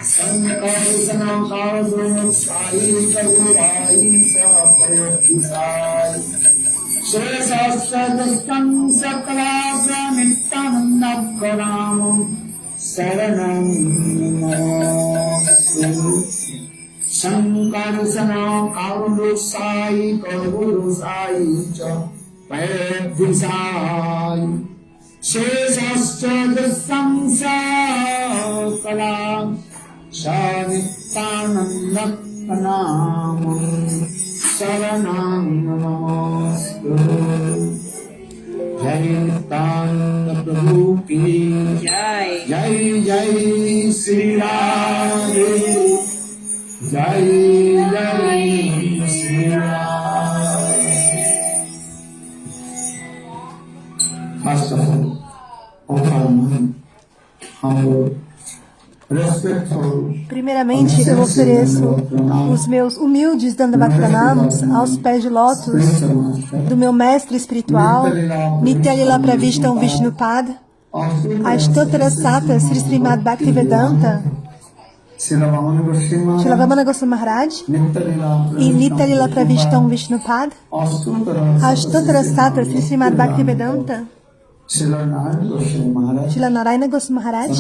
Sankara Sai Garurai Sapayakisai Shesasthadastam Sakalasa Nityananda Pranam Saranam Namastu Shankarsana Kauru Sai Kauru Sai Cha Payakisai Shesasthadastam Sakalam Shanitananda Pranamam Saranam Namastu Jai Nityananda Prabhu Ki Jai Jai Jai Sri Radhe Jai Jai Sri Radhe. First of all, primeiramente, eu ofereço os meus humildes Dandavat Pranams aos pés de lótus do meu mestre espiritual, Nitya Lila Pravishtam Vishnupad, Ashtottara Sata Sri Srimad Bhaktivedanta, Srila Vamana Goswami Maharaj e Nitya Lila Pravishtam Vishnupad, Ashtottara Sata Sri Srimad Bhaktivedanta, Srila Narayana Goswami Maharaj,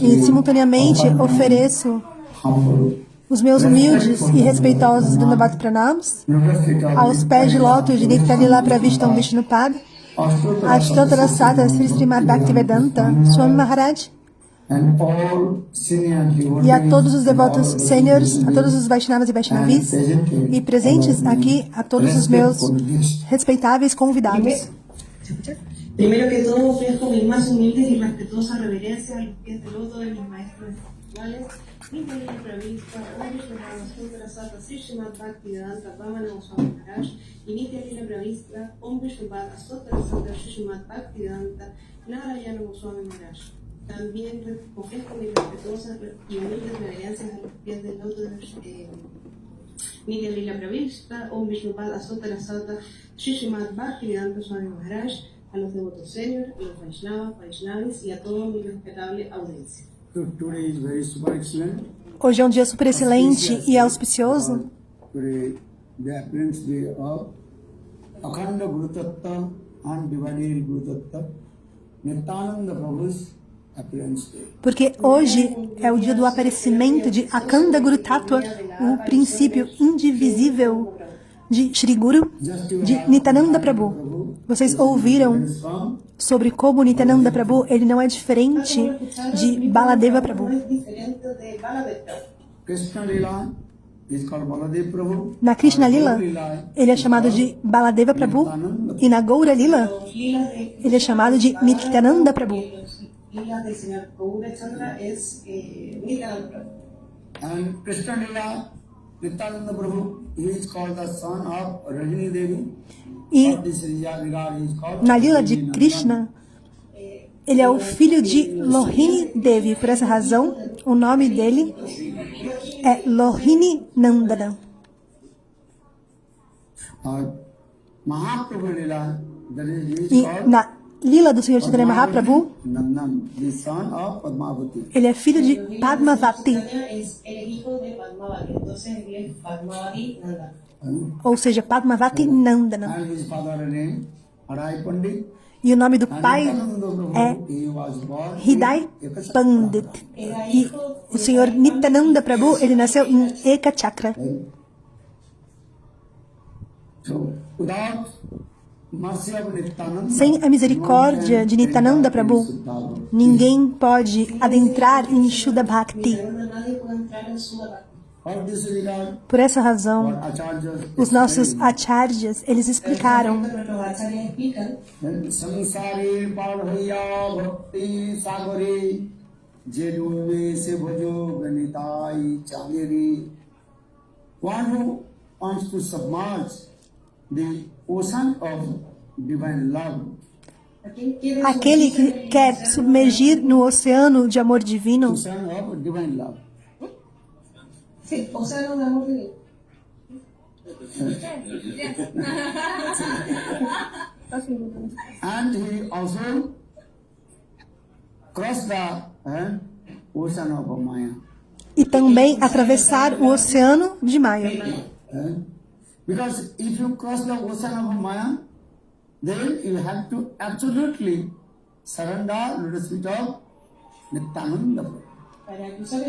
e simultaneamente ofereço os meus humildes e respeitosos Dandavat Pranams aos pés de lótus de Nitya Lila Pravishtam Vishnupad, Ashtottara Sata Sri Srimad Bhaktivedanta Swami Maharaj, e a todos os devotos sêniores, a todos os Vaishnavas e Vaishnavis, e presentes aqui a todos os meus respeitáveis convidados. Primero que todo, ofrezco mis más humildes y respetuosas reverencias a los pies del loto de mis maestros espirituales, Nitya Lila Pravishtam, Ashtottara Sata Sri Srimad Bhaktivedanta Vamana Goswami Maharaj y Nitya Lila Pravishtam Om Vishnupad Ashtottara Sata Sri Srimad Bhaktivedanta Narayana Goswami Maharaj. También ofrezco mis respetuosas y humildes reverencias a los pies del loto de Nitya Lila Pravishtam Om Vishnupad Ashtottara Sata Sri Srimad Bhaktivedanta Swami Maharaj, a los devotos senior, a los Vaishnavas, Vaishnavis y a toda mi respetable audiencia. Hoje é um dia super excelente e auspicioso. Akhanda Guru Tattva, Undivided Guru Tattva, Nityananda Prabhu's appearance day. Porque hoje é o dia do aparecimento de Akhanda Guru Tattva, o princípio indivisível de Shri Guru, de Nityananda Prabhu. Vocês ouviram sobre como Nityananda Prabhu, ele não é diferente de Baladeva Prabhu. Na Krishna Lila, ele é chamado de Baladeva Prabhu, e na Gaura Lila, ele é chamado de Nityananda Prabhu. Nityananda Prabhu, he is called the son of Rajini Devi. E na Lila de Krishna, ele é o filho de Lohini Devi. Por essa razão, o nome dele é Lohini Nandana. E na Lila do Senhor Chaitanya Mahaprabhu, ele é filho de Padmavati. Ou seja, Padmavati Nandana. E o nome do pai é Hridai Pandit. E o Senhor Nityananda Prabhu, ele nasceu em Eka Chakra. Sem a misericórdia de Nityananda Prabhu, ninguém pode adentrar em Shuddha Bhakti. Por essa razão, os nossos acharyas, eles explicaram one who wants to submerge the ocean of divine love. Aquele que quer submergir no oceano de amor divino. Oceano de amor divino. And he also crossed the ocean of Maya. e também atravessar o oceano de Maya. Because if you cross the ocean of Maya, then you have to absolutely surrender to the feet of Nityananda Prabhu.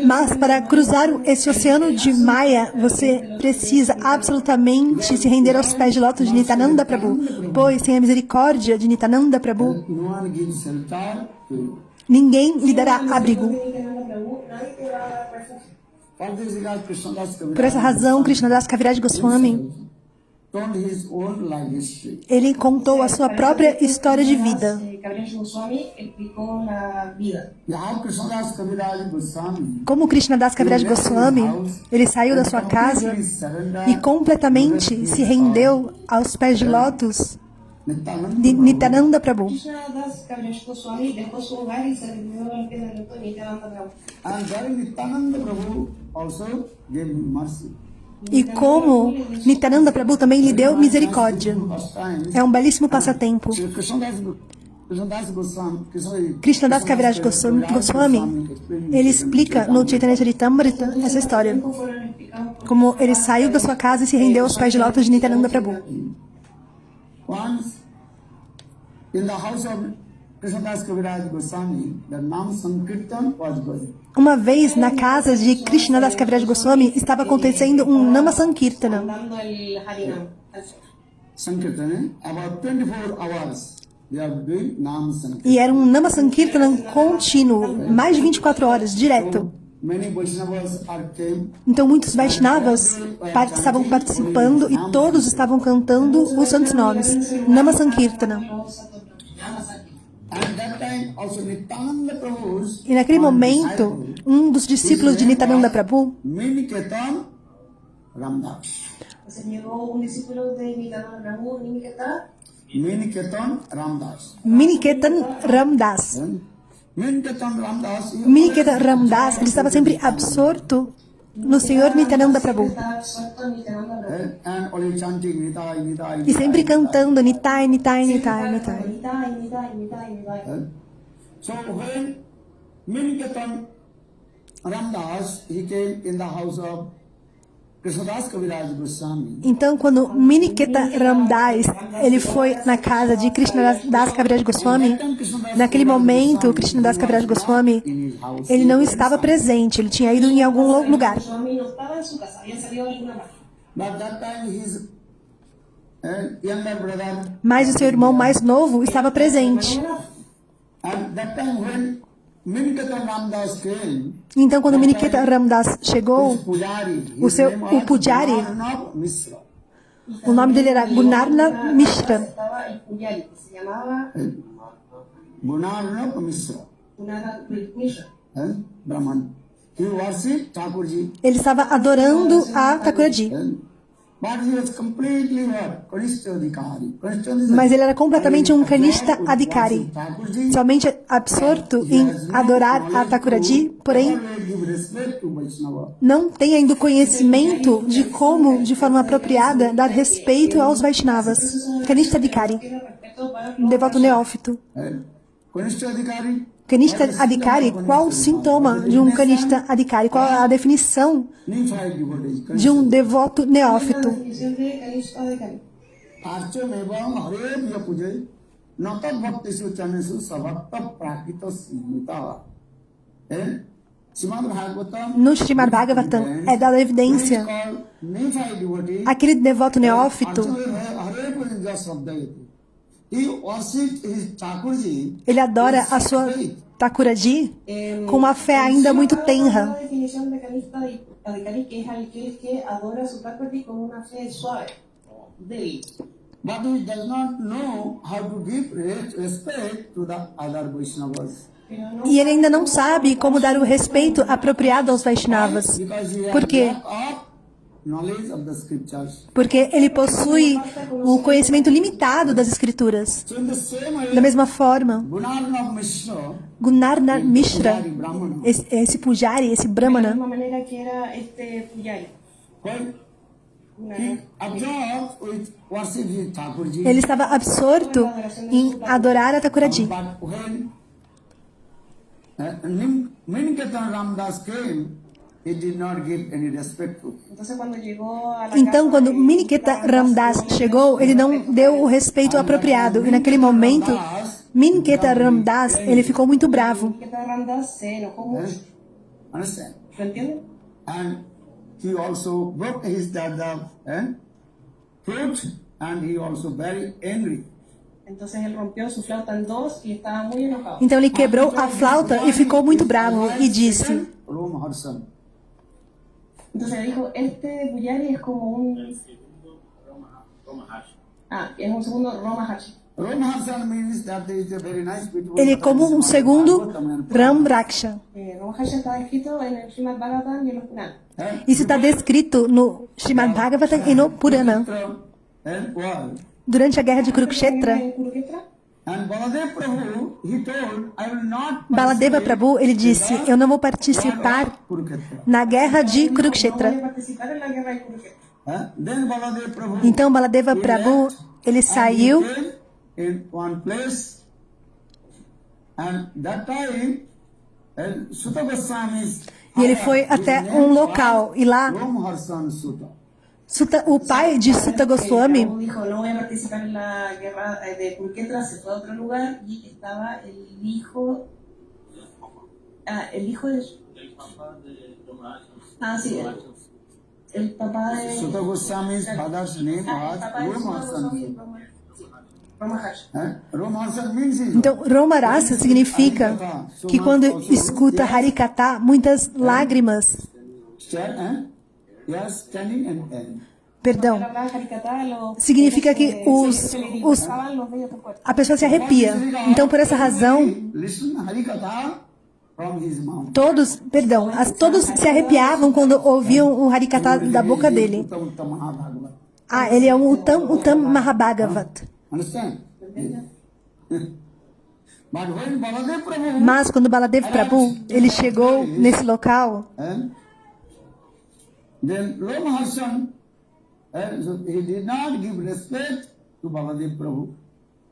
Mas para cruzar esse oceano de Maya, você precisa absolutamente se render aos pés de lótus de Nityananda Prabhu, pois sem a misericórdia de Nityananda Prabhu, No one gives shelter to you. ninguém lhe dará abrigo. For this regard, Krishnadas Por essa razão, Krishnadas Kaviraj Goswami, told his own life history. ele contou a sua própria história de vida. Kaviraj Goswami explicó la vida. How Krishnadas Kaviraj Goswami Como Krishnadas Kaviraj Goswami, ele saiu da sua casa e completamente se rendeu aos pés de lótus de Nityananda Prabhu. Krishnadas Kaviraj Goswami dejó su hogar y se rindió a los pies del loto de Nityananda Prabhu. And there Nityananda Prabhu also gave him mercy. E como Nityananda Prabhu também lhe deu misericórdia. First time, É um belíssimo passatempo. Krishnadas Goswami, Krishnadas Kaviraj Goswami, ele explica no Chaitanya Charitamrita essa história. Fueron explicados por Como ele saiu da sua casa e se rendeu aos pés de lótus de Nityananda Prabhu. once in the house of Krishnadas Kaviraj Goswami, the Nam Sankirtan was going. Uma vez, na casa de Krishnadas Kaviraj Goswami, estava acontecendo um Nama Sankirtana. dando el Harinam. Sankirtan, about 24 hours they are doing Nam Sankirtan. E era um Nama Sankirtana contínuo, mais de 24 horas, direto. Many Vaishnavas came. Então muitos Vaishnavas estavam participando e todos estavam cantando os santos nomes. Nama Sankirtana. And that time also Nityananda Prabhu's E naquele momento, um dos discípulos de Nityananda Prabhu, Miniketan Ramdas. Entonces llegó un discípulo de Nityananda Prabhu, Nimiketa, Miniketan Ramdas. Miniketan Ramdas. Miniketan Ramdas. Miniketa Ramdas, ele estava sempre absorto no Senhor Nityananda Prabhu. estaba absorto en Nityananda Prabhu. And only chanting Nitai, Nitai, E sempre cantando Nitai, Nitai, Nitai, Nitai. Nitai. So when Miniketan Ramdas, he came in the house of Krishnadas Kaviraj Goswami. Então, quando Miniketa Ramdas, ele foi na casa de Krishnadas Kaviraj Goswami, naquele momento, Krishnadas Kaviraj Goswami, ele não estava presente, ele tinha ido em algum lugar. Goswami no estaba en su casa, había salido de alguna parte. But that time his younger brother, Mas o seu irmão mais novo estava presente. and that time when Miniketan Ramdas came, Então, quando Miniketa Ramdas chegou, Pujari, o Pujari, Gunarnath Mishra. o nome dele era Gunarna Mishra. Estaba el Pujari, que se llamaba Gunarnath Mishra, Gunara Mishra. Brahman. He worshipped Thakurji. Ele estava adorando a Thakuraji. But he was completely what? Kanishta Adhikari. Kanishta is Mas ele era completamente um Kanishta Adhikari, Thakurji. somente absorto em adorar a Thakuraji, porém Always give respect to Vaishnava. não tem ainda o conhecimento de como, de forma apropriada, dar respeito aos Vaishnavas. Kanishta Adhikari, Respeto para um devoto neófito. Kanishta Adhikari. Kanishta Adhikari, qual o sintoma de um Kanishta Adhikari? Qual a definição Nimphite devotees. de um devoto la neófito? definición de Kanishta Adhikari. Archam evam hare priya pujay. Nata bhaktisu chanesu savakta prakita simita. Srimad Bhagavatam. No Srimad Bhagavatam é dada evidência Called Nimphite devotee. aquele devoto neófito. Hare Puja Sabdayati. He worshipped his Thakurji. Ele adora a sua Thakuraji com uma fé ainda muito tenra. La definición de Kanishta Adhikari, que es aquel que adora su Thakurji con una fe suave, débil. But he does not know how to give respect to the other Vaishnavas. E ele ainda não sabe como dar o respeito apropriado aos Vaishnavas. Because he has Por quê? lack of knowledge of the scriptures. Porque ele possui o conhecimento limitado das Escrituras. So in the same way, Da mesma forma, Gunarnath Mishra, Gunarna Mishra, Pujari Brahmana, esse Pujari, esse De la Brahmana, misma manera que era este Pujari. when he absorbed with worship his Thakurji, ele estava absorto em adorar a Thakuraji. but when Miniketan Ramdas came, he did not give any respect to him. Entonces cuando llegó a la Então, casa quando de Miniketa Ramdas chegou, ele não deu o respeito apropriado. E naquele momento, Miniketa Ramdas, ele ficou muito bravo. Miniketa Ramdas se enojó mucho. Understand? ¿Lo entienden? And he also broke his flute, and he also very angry. Entonces él rompió su flauta en dos y estaba muy enojado. Então ele quebrou a flauta e ficou muito bravo e disse: Rom Harsan. Entonces él dijo, este Buyari es como un... es un segundo Roma Hashi. Rom Harsan means that there is a very nice beautiful. ele é como um segundo Ram Raksha. Roma Hashi está escrito en el Srimad Bhagavatam y en los Puran. Isso está descrito no Srimad Bhagavatam e no Purana. And why? Durante a guerra de Kurukshetra, En Kurukshetra, And Baladev Prabhu, he told, I will not Baladeva participate Prabhu, ele disse: in the eu não vou participar Kurukshetra. na guerra de no voy Kurukshetra. a participar en la guerra de Kurukshetra. Then Baladev Prabhu, Então Baladeva he Prabhu, left ele and saiu he came in one place, and that time Sutta Goswami's e ele foi até um local. E lá, Rom Harsan Sutta. o pai de Sutta Goswami, Prabhu dijo, no voy a participar en la guerra de Kurukshetra, se fue a otro lugar y estaba el hijo de... sí, el papá de... Sutta Goswami's father's name el was papá de Rom Sutta Harsan Goswami, Sutta. Roma Hashi. Rom Harsan means is então Romarasa significa que quando escuta Harikata, muitas lágrimas, yes, standing and perdão, Al hablar Harikata, significa que se le dibujaban los vellos del cuerpo. a pessoa se arrepia. Então, por essa razão, listen Harikatha from his mouth. todos se arrepiavam quando ouviam o Harikata da boca dele. Uttam Mahabhagavad. Ele é um Uttam Mahabhagavat. Understand? But when Baladev Prabhu, Mas quando Baladev Prabhu, ele chegou nesse local, then Rom Harsan, so he did not give respect to Baladev Prabhu.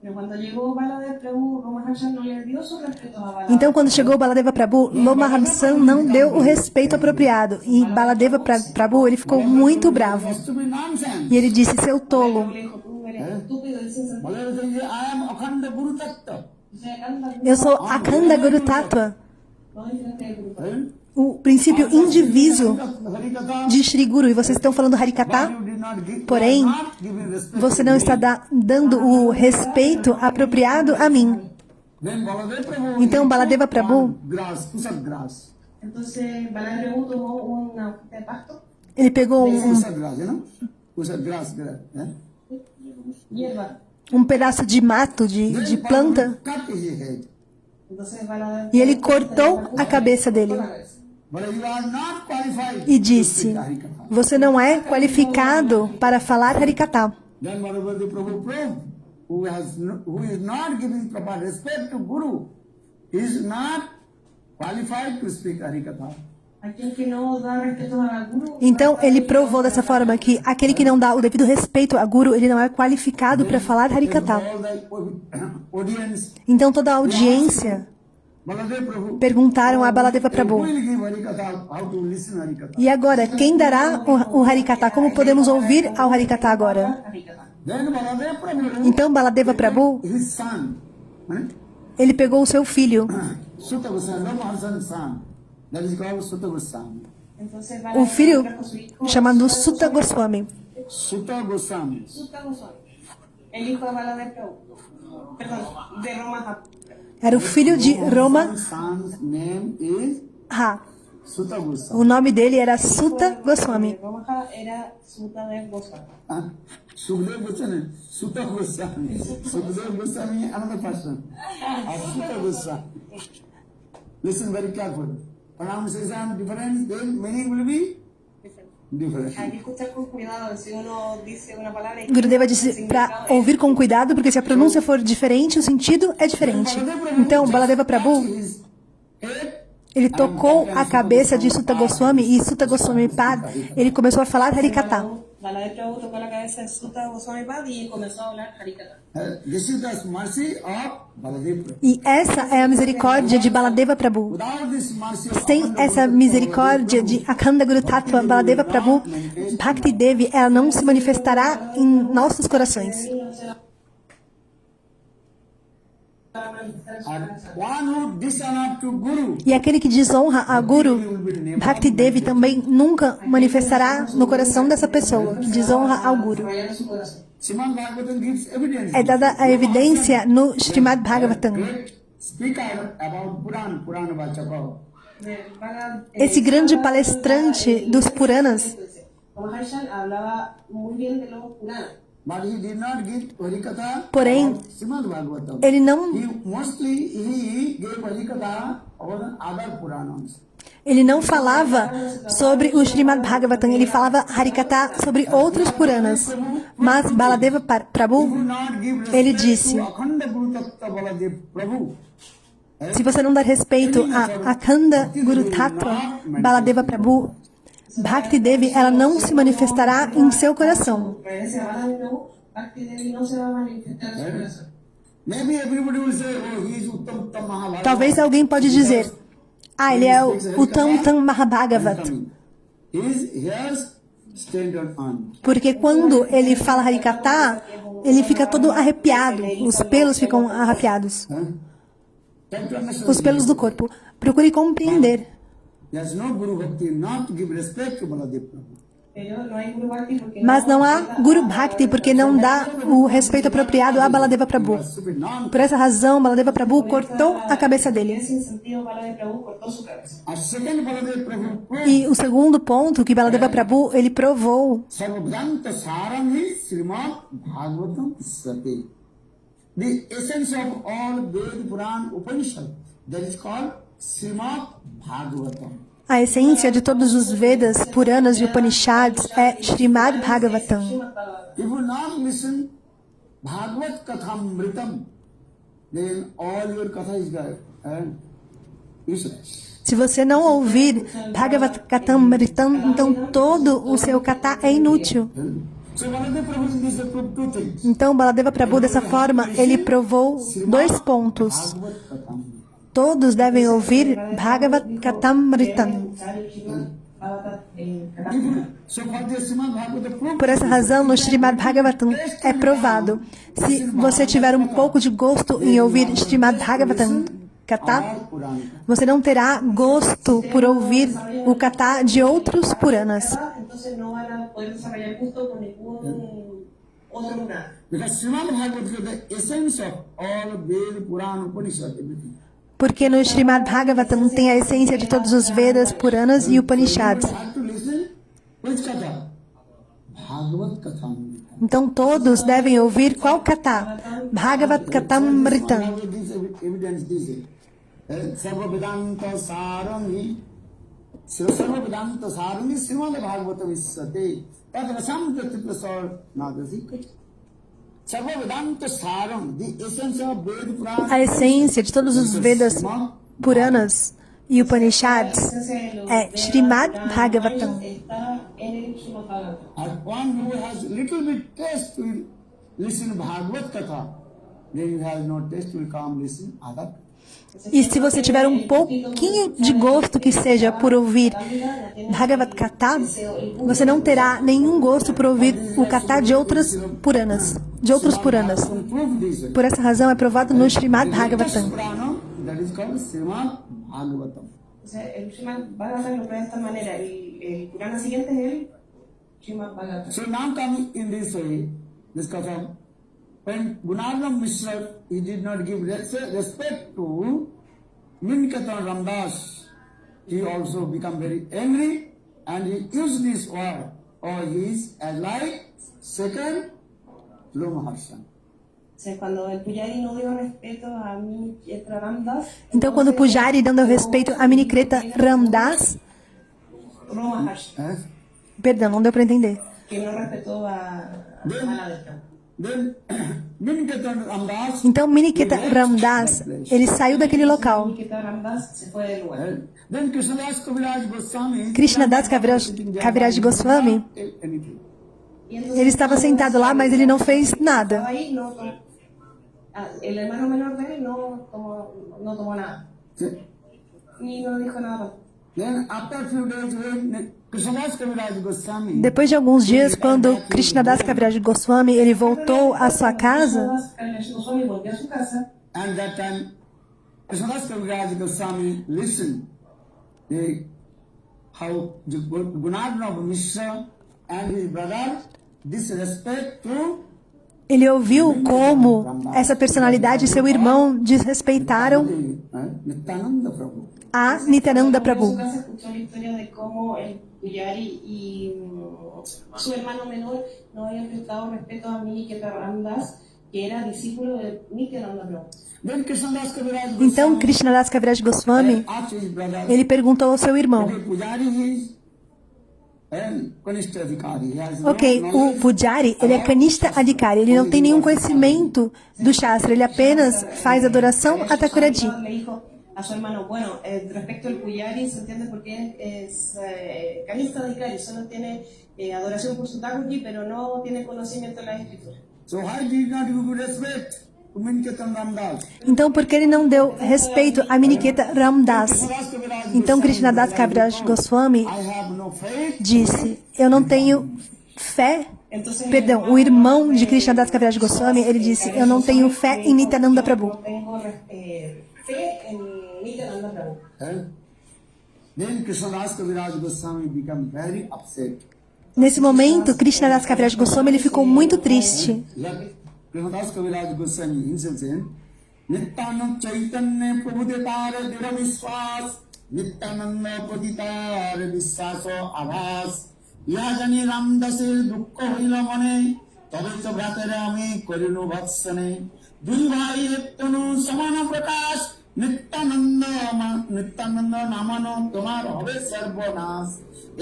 Pero cuando llegó Baladev Prabhu, Roma Harshan no le dio sus respetos a Baladev. então quando chegou Baladeva Prabhu, Loma Hamsan não deu o respeito apropriado. E Baladeva Prabhu, ele ficou muito bravo. Has to be nonsense. E ele disse: seu tolo, Le dijo, tú eres estúpido, dice Baladev says, I am Akhanda Guru Tattva. eu sou Akhanda Guru Tattva, No diferente de Guru. o princípio indiviso Harikatha, de Shri Guru. E vocês estão falando Harikata? you did not give, Porém, not giving respect. você não está dando o respeito apropriado a mim. Then Baladev Prabhu, Então Baladeva Prabhu, grass, kusat grass. Entonces Baladev Prabhu tomó una hojita de pasto, ele pegou Kusat grass, you know? Kusat grass. hierba. pedaço de mato, de planta, Cut his head. Entonces Baladev e ele cortou a cabeça dele. But you are not qualified E to disse: speak Harikatha. você não é qualificado para falar Harikata. Then Baladev Prabhu proved who is not giving proper respect to Guru is not qualified to speak Harikatha. aquel que no da respeto a Guru. Então ele provou dessa forma que aquele que não dá o devido respeito a Guru, ele não é qualificado para falar Harikata. All the audience, Então toda a audiência Baladev Prabhu, perguntaram a Baladeva who Prabhu: will give Harikatha, how to listen Harikatha. e agora, quem dará o Harikata? Como podemos ouvir ao Harikata agora? Then Baladev Prabhu, Então Baladeva Prabhu, his son, ele pegou o seu filho, Sutta Goswami, Ram Harsan's son, that is called Sutta Goswami. Entonces o Baladev filho trajo a su hijo chamado Sutta Goswami. Sutta Goswami. Sutta Goswami, el hijo de Baladev Prabhu. Perdón, de Roma Hashi. Era o filho de Roma Son's name is Ha. Sutta Goswami. O nome dele era Sutta Goswami. Roma Hashi era Suttadev Goswami. Sukhdev Goswami, Sutta Goswami. Sukhdev Goswami, another person. Sutta Goswami. Listen very carefully. Pronunciation difference, then meaning will be different. Hay que escuchar con cuidado, si uno dice una palabra y Gurudeva disse para ouvir com cuidado, porque se a pronúncia for diferente, o sentido é diferente. Então, Baladeva Prabhu, His head, ele tocou a cabeça de Sutta Goswami e Sutta Goswami Pad, ele começou a falar Harikata. Baladev Prabhu tocó la cabeza de Sutta Goswami Pad y comenzó a hablar Harikatha. This is the mercy of Baladev Prabhu. E essa é a misericórdia de Baladeva Prabhu. Without this mercy of Sem essa misericórdia de Akhanda Guru Tattva Baladeva Prabhu, Bhakti Devi, ela não se manifestará em nossos corações. and one who dishonor to Guru, E aquele que desonra a Guru, Bhakti Devi também nunca manifestará no coração dessa pessoa que desonra ao Guru. Srimad Bhagavatam gives evidence. É dada a evidência no Srimad Bhagavatam. Great speaker about Purana Vachaka. Esse grande palestrante dos Puranas, Como Harshan hablaba muy bien de los Puranas. But he did not give Harikatha Porém, about Srimad Bhagavatam. ele não He gave Harikatha about other Puranas. Ele não falava sobre o Srimad Bhagavatam, ele falava Harikatha sobre outros Puranas. Mas Baladeva Prabhu, ele disse, Akhanda Guru Tattva Baladev Prabhu. se você não dar respeito a Akhanda Guru Tattva Baladeva Prabhu, Bhakti Devi, ela não se manifestará em seu coração. Regrese a Baladev Prabhu, Bhakti Devi no se va a manifestar en su corazón. Maybe everybody will say, oh, he is Uttam Mahabharata. Talvez alguém pode dizer, ele é o Tam Mahabhagavat. He has standard on. Porque quando ele fala Harikatha, ele fica todo arrepiado, os pelos ficam arrepiados, Try to understand. os pelos do corpo. Procure compreender. There's no Guru Bhakti not to give respect to Baladev Prabhu. Pero no hay Guru Bhakti porque Mas não há Guru Bhakti porque não dá o respeito apropriado a Baladeva Prabhu. Stupid non. Por essa razão, Baladeva Prabhu cortou a cabeça dele. sin sentido Baladev Prabhu cortó su cabeza. A second Baladev Prabhu proved E o segundo ponto que Baladeva Prabhu ele provou Sarvabhadanta Sarami Srimad Bhagavatam Sati. The essence of all Ved Puran Upanishad, that is called Srimad Bhagavatam. a essência de todos os Vedas, Puranas e Upanishads é Srimad Bhagavatam. If you not listen Bhagavat Kathamritam, then all your katha is useless. Se você não ouvir Bhagavad Katamritam, então todo o seu kata é inútil. So Baladev Prabhu in this proved two things. Então, Baladeva Prabhu, dessa forma, ele provou 2 pontos. Bhagavat Katham. Todos devem ouvir Bhagavad Katamritam. So for the Srimad Bhagavatam proved Por essa razão, no Srimad Bhagavatam é provado. Se você tiver um pouco de gosto em ouvir Srimad Bhagavatam Kata, all Purana. você não terá gosto por ouvir o Kata de outros Puranas. Entonces no van a poder desarrollar gusto con ningún otro Purana. Because Srimad Bhagavatam is the essence of all Ved, Puran, Upanishad, everything. Porque no Srimad Bhagavatam tem a essência de todos os Vedas, Puranas e Upanishads. You have to listen which katha? Bhagavat Katham. Então todos devem ouvir qual Kata? Bhagavad Katamritam. Evidence this. Sarva Vedanta Sarami. Sarva Vedanta Sarami Srimad Bhagavatam Vissate. Tad Rasam Prasar Nadasi. Sarva Vedanta Saram, the essence of Ved Puran. A essência de todos os Vedas, Puranas e Upanishads é Srimad Bhagavatam. Está en el Srimad Bhagavatam. And one who has little bit taste will listen Bhagavad Katha, then you have no taste will come listen other. E se você tiver um pouquinho de gosto que seja por ouvir Bhagavad Kata, você não terá nenhum gosto por ouvir o Kata de outras Puranas, de outros Puranas. Prove this. Por essa razão é provado no Srimad Bhagavatam. Purana, that is called Srimad Bhagavatam. Entonces, el Srimad Bhagavatam lo prueba de esta manera. El Purana siguiente es el Srimad Bhagavatam. So now coming in this way, this Katha, when Gunarnam Mishra, he did not give respect to Minkatan Ramdas, he also become very angry and he used this word, or he is like second Lomaharshan. Entonces, cuando el Pujari no dio respeto a mi Ramdas, Então, quando Pujari dando respeito a Minikreta Ramdas, Ramaharshan, perdão, não deu para entender. que no respetó a Baladev. Then Minkatan Ramdas, Então, Minikreta Ramdas, ele saiu daquele local. Que Ramdas se fue del lugar. then Krishnadas Kaviraj Goswami, Krishnadas Kaviraj Goswami, anything. Y entonces, Ele estava sentado lá, mas ele não fez estaba nada. ahí, el hermano menor de él no tomó nada. See? Ni no dijo nada. Then after a few days, when Krishnadas Kaviraj Goswami, Depois de alguns dias, quando Krishnadas Kaviraj Goswami ele voltou à sua casa, Goswami volvió a su casa. and that time Krishnadas Kaviraj Goswami listened how Gunadana Mishra and his brother disrespect to ele ouviu como essa personalidade e seu irmão desrespeitaram Nityananda Prabhu. a Nityananda Cuando Prabhu. en su casa escuchó la historia de cómo el Pujari y su hermano menor no habían prestado respeto a Niketa Ramdas, que era discípulo de Nityananda Prabhu. Then Krishnadas Kaviraj Então, Goswami Krishnadas Kaviraj Goswami, asked his brother, ele perguntou ao seu irmão, "Okay, Pujari is Kanishta Adhikari. He has ok, no o knowledge Pujari, ele é Kanishta Adhikari, ele não tem nenhum conhecimento do Shastra, ele apenas faz adoração a Thakurji. Le dijo a su hermano, bueno, respecto al Pujari se entiende porque es Kanishta Adhikari, solo tiene adoración por su Thakurji, pero no tiene conocimiento de la escritura. So why did not you give respect to Miniketan Ramdas? Então, por que ele não deu respeito a Miniketa Ramdas? Então, Krishnadas Kaviraj Goswami I have no faith. disse, eu não tenho fé. Entonces, Perdão, o irmão de Krishnadas Kaviraj Goswami, ele disse, eu não tenho fé em Nityananda Prabhu. No tengo fe en Nityananda Prabhu. Then Krishnadas Kaviraj Goswami become very upset. Nesse momento, Krishnadas Kaviraj Goswami ele ficou muito triste. Like Krishnadas Kaviraj Goswami himself said, Nityananda Chaitanya Prabhudetar Dira Vishwas, Nityananda Paditar Vishwaso Avas, Yajani Ramdasir Dukka Hila Mane, Tabecha Bhatare Ami Korinu Bhatsane, Duri Bhai Hettanu Samana Prakash, Nityananda Namano Tomar Habe Sarbonas,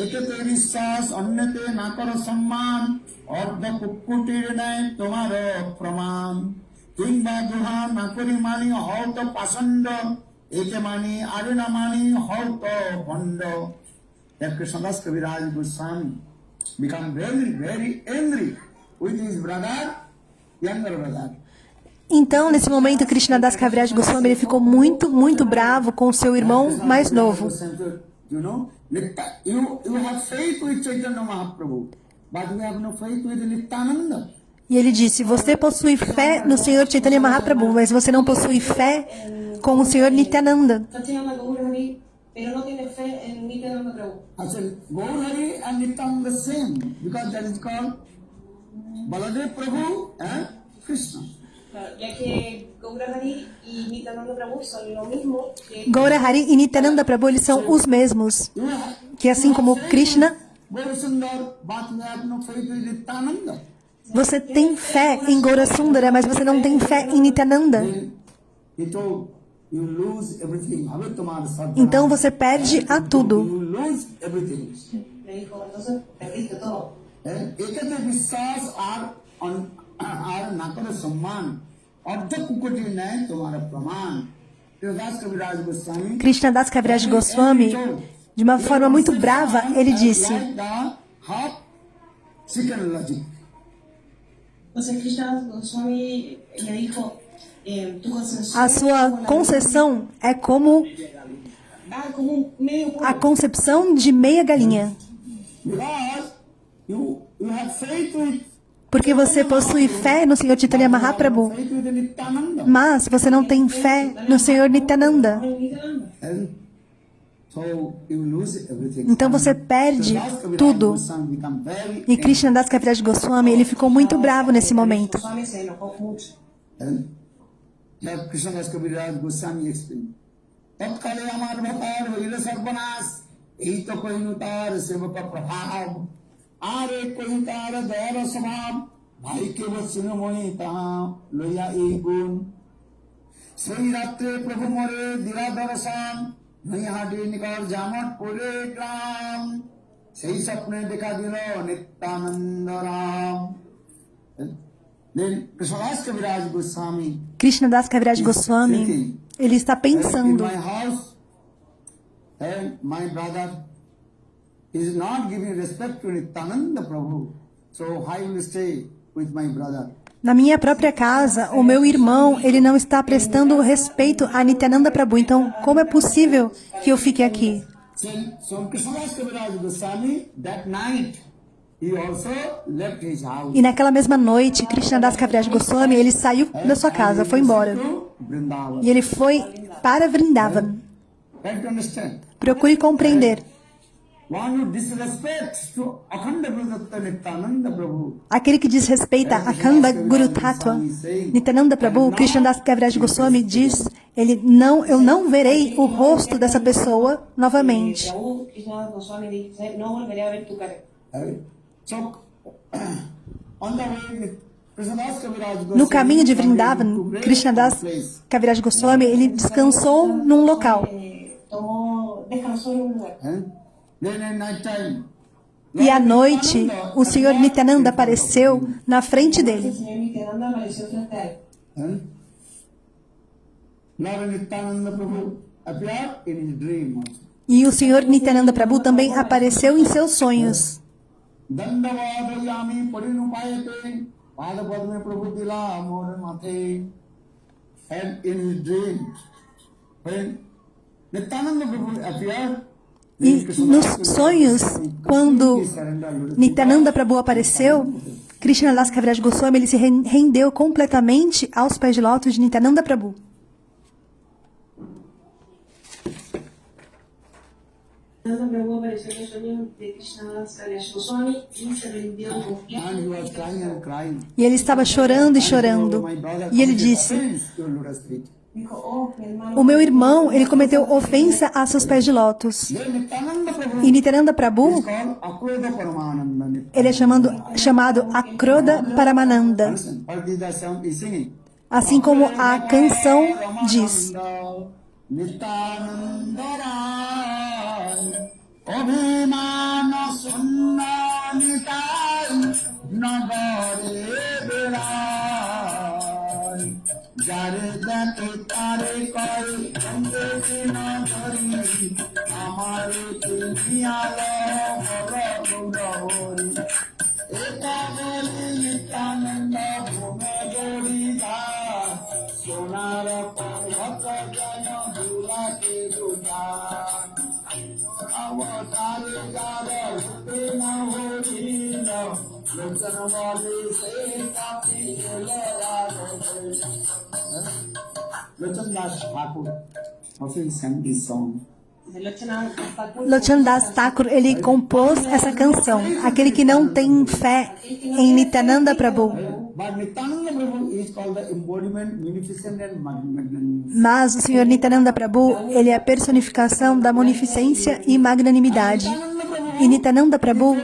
একেতে বিশ্বাস অন্যতে না করো সম্মান অর্ধ কুকুটির ন্যায় তোমার প্রমাণ কিংবা দুহা না করি মানি হও তো পাষণ্ড একে মানি আরে না মানি হও তো ভণ্ড Krishnadas Kaviraj Goswami become very, very angry with his brother, younger brother. Então, nesse momento, Krishnadas Kaviraj Goswami ele ficou muito bravo com o seu irmão mais novo. You know, you have faith with Chaitanya Mahaprabhu, but you have no faith with Nityananda. E ele disse, você possui fé no Senhor Chaitanya Mahaprabhu, mas você não possui fé com o Senhor Nityananda. Satyana Gaurahari, pero no tiene fe en Nityananda Prabhu. I said, Gaurhari and Nityananda same, because that is called Baladev Prabhu and Krishna. Claro, ya que Gaurahari y Nityananda Prabhu son lo mismo que Gaurahari e Nityananda Prabhu eles são os mesmos, You have que assim como Krishna, Gaurasundar, but you have no faith with Nityananda. você tem fé em Gaurasundara, mas você não tem fé em Nityananda. Then he told, you lose everything. Habe tomar sadhana. Então você perde a tudo. You lose everything. le dijo, entonces perdiste todo. Ekate Vishwas are Nakara Samman. Ardha Kukati Nay Tomara Praman. Krishnadas Kaviraj Goswami. Krishnadas Kaviraj Goswami, de uma forma muito brava, ele disse, Like the half second logic. Entonces Krishna Goswami le dijo, tu concepción a sua concessão é como como un medio a concepção de meia galinha. Because you have faith with Porque você possui fé no Senhor Chaitanya Mahaprabhu, faith with Nityananda. mas você não tem fé no Senhor Nityananda. Nityananda. And so you lose everything. Então você perde Krishnadas Kaviraj tudo. Goswami become very E Krishnadas Kaviraj Goswami, ele ficou muito bravo nesse momento. Goswami se enojó mucho. And like Krishnadas Kaviraj Goswami explained, তৎকালে আমার ভতার হইল সর্বনাশ এই তো কহিনু তার সেবক প্রভাব আর কহি তার দয়ার স্বভাব ভাইকে বসিনমণি তাহা লইয়া এই গুণ সেই রাত্রে প্রভু মরে দিলা দর্শন নৈহাটি নিকট জামট পরে গ্রাম সেই স্বপ্নে দেখা দিল নিত্যানন্দ Ram Then Krishnadas Kaviraj Goswami Krishnadas Kaviraj Goswami, ele está in pensando, my house, and my brother is not giving respect to Nityananda Prabhu. So I will stay with my brother. Na minha própria casa, o meu irmão, ele não está prestando respeito a Nityananda Prabhu. Então, como é possível que eu fique aqui? So Krishnadas Kaviraj Goswami, that night, he also left his house. E naquela mesma noite, Krishnadas Kaviraj Goswami, ele saiu da sua casa, foi embora. Vrindavan. E ele foi para Vrindavan. Try to understand. Procure compreender. One who disrespects to Akhanda Gurutattva Nityananda Prabhu. Aquele que desrespeita a Akhanda Guru Tattva, Nityananda Prabhu, Krishnadas Kaviraj Goswami diz, eu não verei o rosto dessa pessoa novamente. Aún Krishnadas Goswami dice, no volveré a ver tu cara. So, on the way, Krishnadas Kaviraj No Goswami caminho de Vrindavan, Krishnadas Kaviraj Goswami, ele descansou num local. Descansó en un lugar. Then at night time, E à noite, o Senhor Nityananda apareceu na frente El dele. Señor Nityananda apareció frente a él. Lord Nityananda Prabhu appeared in his dream also. E o Senhor Nityananda Prabhu também apareceu em seus sonhos. Dandavadayami parinupayate padapadme prabhutila amor mathe. And in his dream, when Nityananda Prabhu appeared, E nos sonhos, quando Nityananda Prabhu apareceu, Krishnadas Kaviraj Goswami, ele se rendeu completamente aos pés de lótus de Nityananda Prabhu. Nityananda Prabhu apareció en los sueños de Krishnadas Kaviraj Goswami y se rindió and he was crying and crying. E ele estava chorando e chorando. E ele disse, Dijo, oh, mi hermano, o meu irmão, ele cometeu ofensa a seus pés de lótus. E Nityananda Prabhu, ele é chamado Akroda Paramananda. Assim como a canção diz. যারে দেখে তারে করে বন্দে না ধরি আমারে তুমি আলো গৌরী এটা বলি নিত্যানন্দ ভূমে গড়ি ধার সোনার পর্বত জন দুলাকে দুজান অবতারে গার হতে না হরিণ লোচন বলে সে কাপি গেলে Lochon Das Thakur often sang this song. Lochon Das Thakur, ele compôs essa canção. Aquele que não tem fé em Nityananda Prabhu. But Nityananda Prabhu is called the embodiment, munificent and magnanimous. Mas o Senhor Nityananda Prabhu, ele é a personificação da munificência e magnanimidade. E Nityananda Prabhu,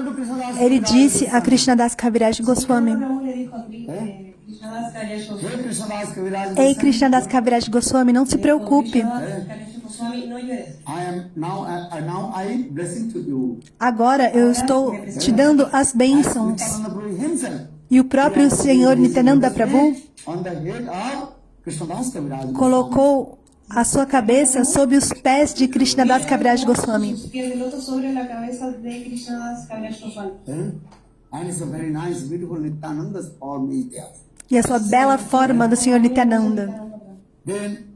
ele disse a Krishnadas Kaviraj Goswami, Prabhu le dijo a Krishnadas Kaviraj Goswami, Hey Krishnadas Kaviraj ei Krishnadas Kaviraj Goswami, não se preocupe. Krishnadas Kaviraj Goswami, no llores. now I blessing to you. Agora eu estou te dando as bênçãos. Nityananda Prabhu himself E o próprio Senhor Nityananda Prabhu on the head of Krishnadas Kaviraj colocou a sua cabeça sob os pés de Krishnadas Kaviraj Goswami. Sus pies de loto sobre la cabeza de Krishnadas Kaviraj Goswami. And it's a very nice, beautiful Nityananda's form is there. E a sua bela forma do Senhor Nityananda. Then,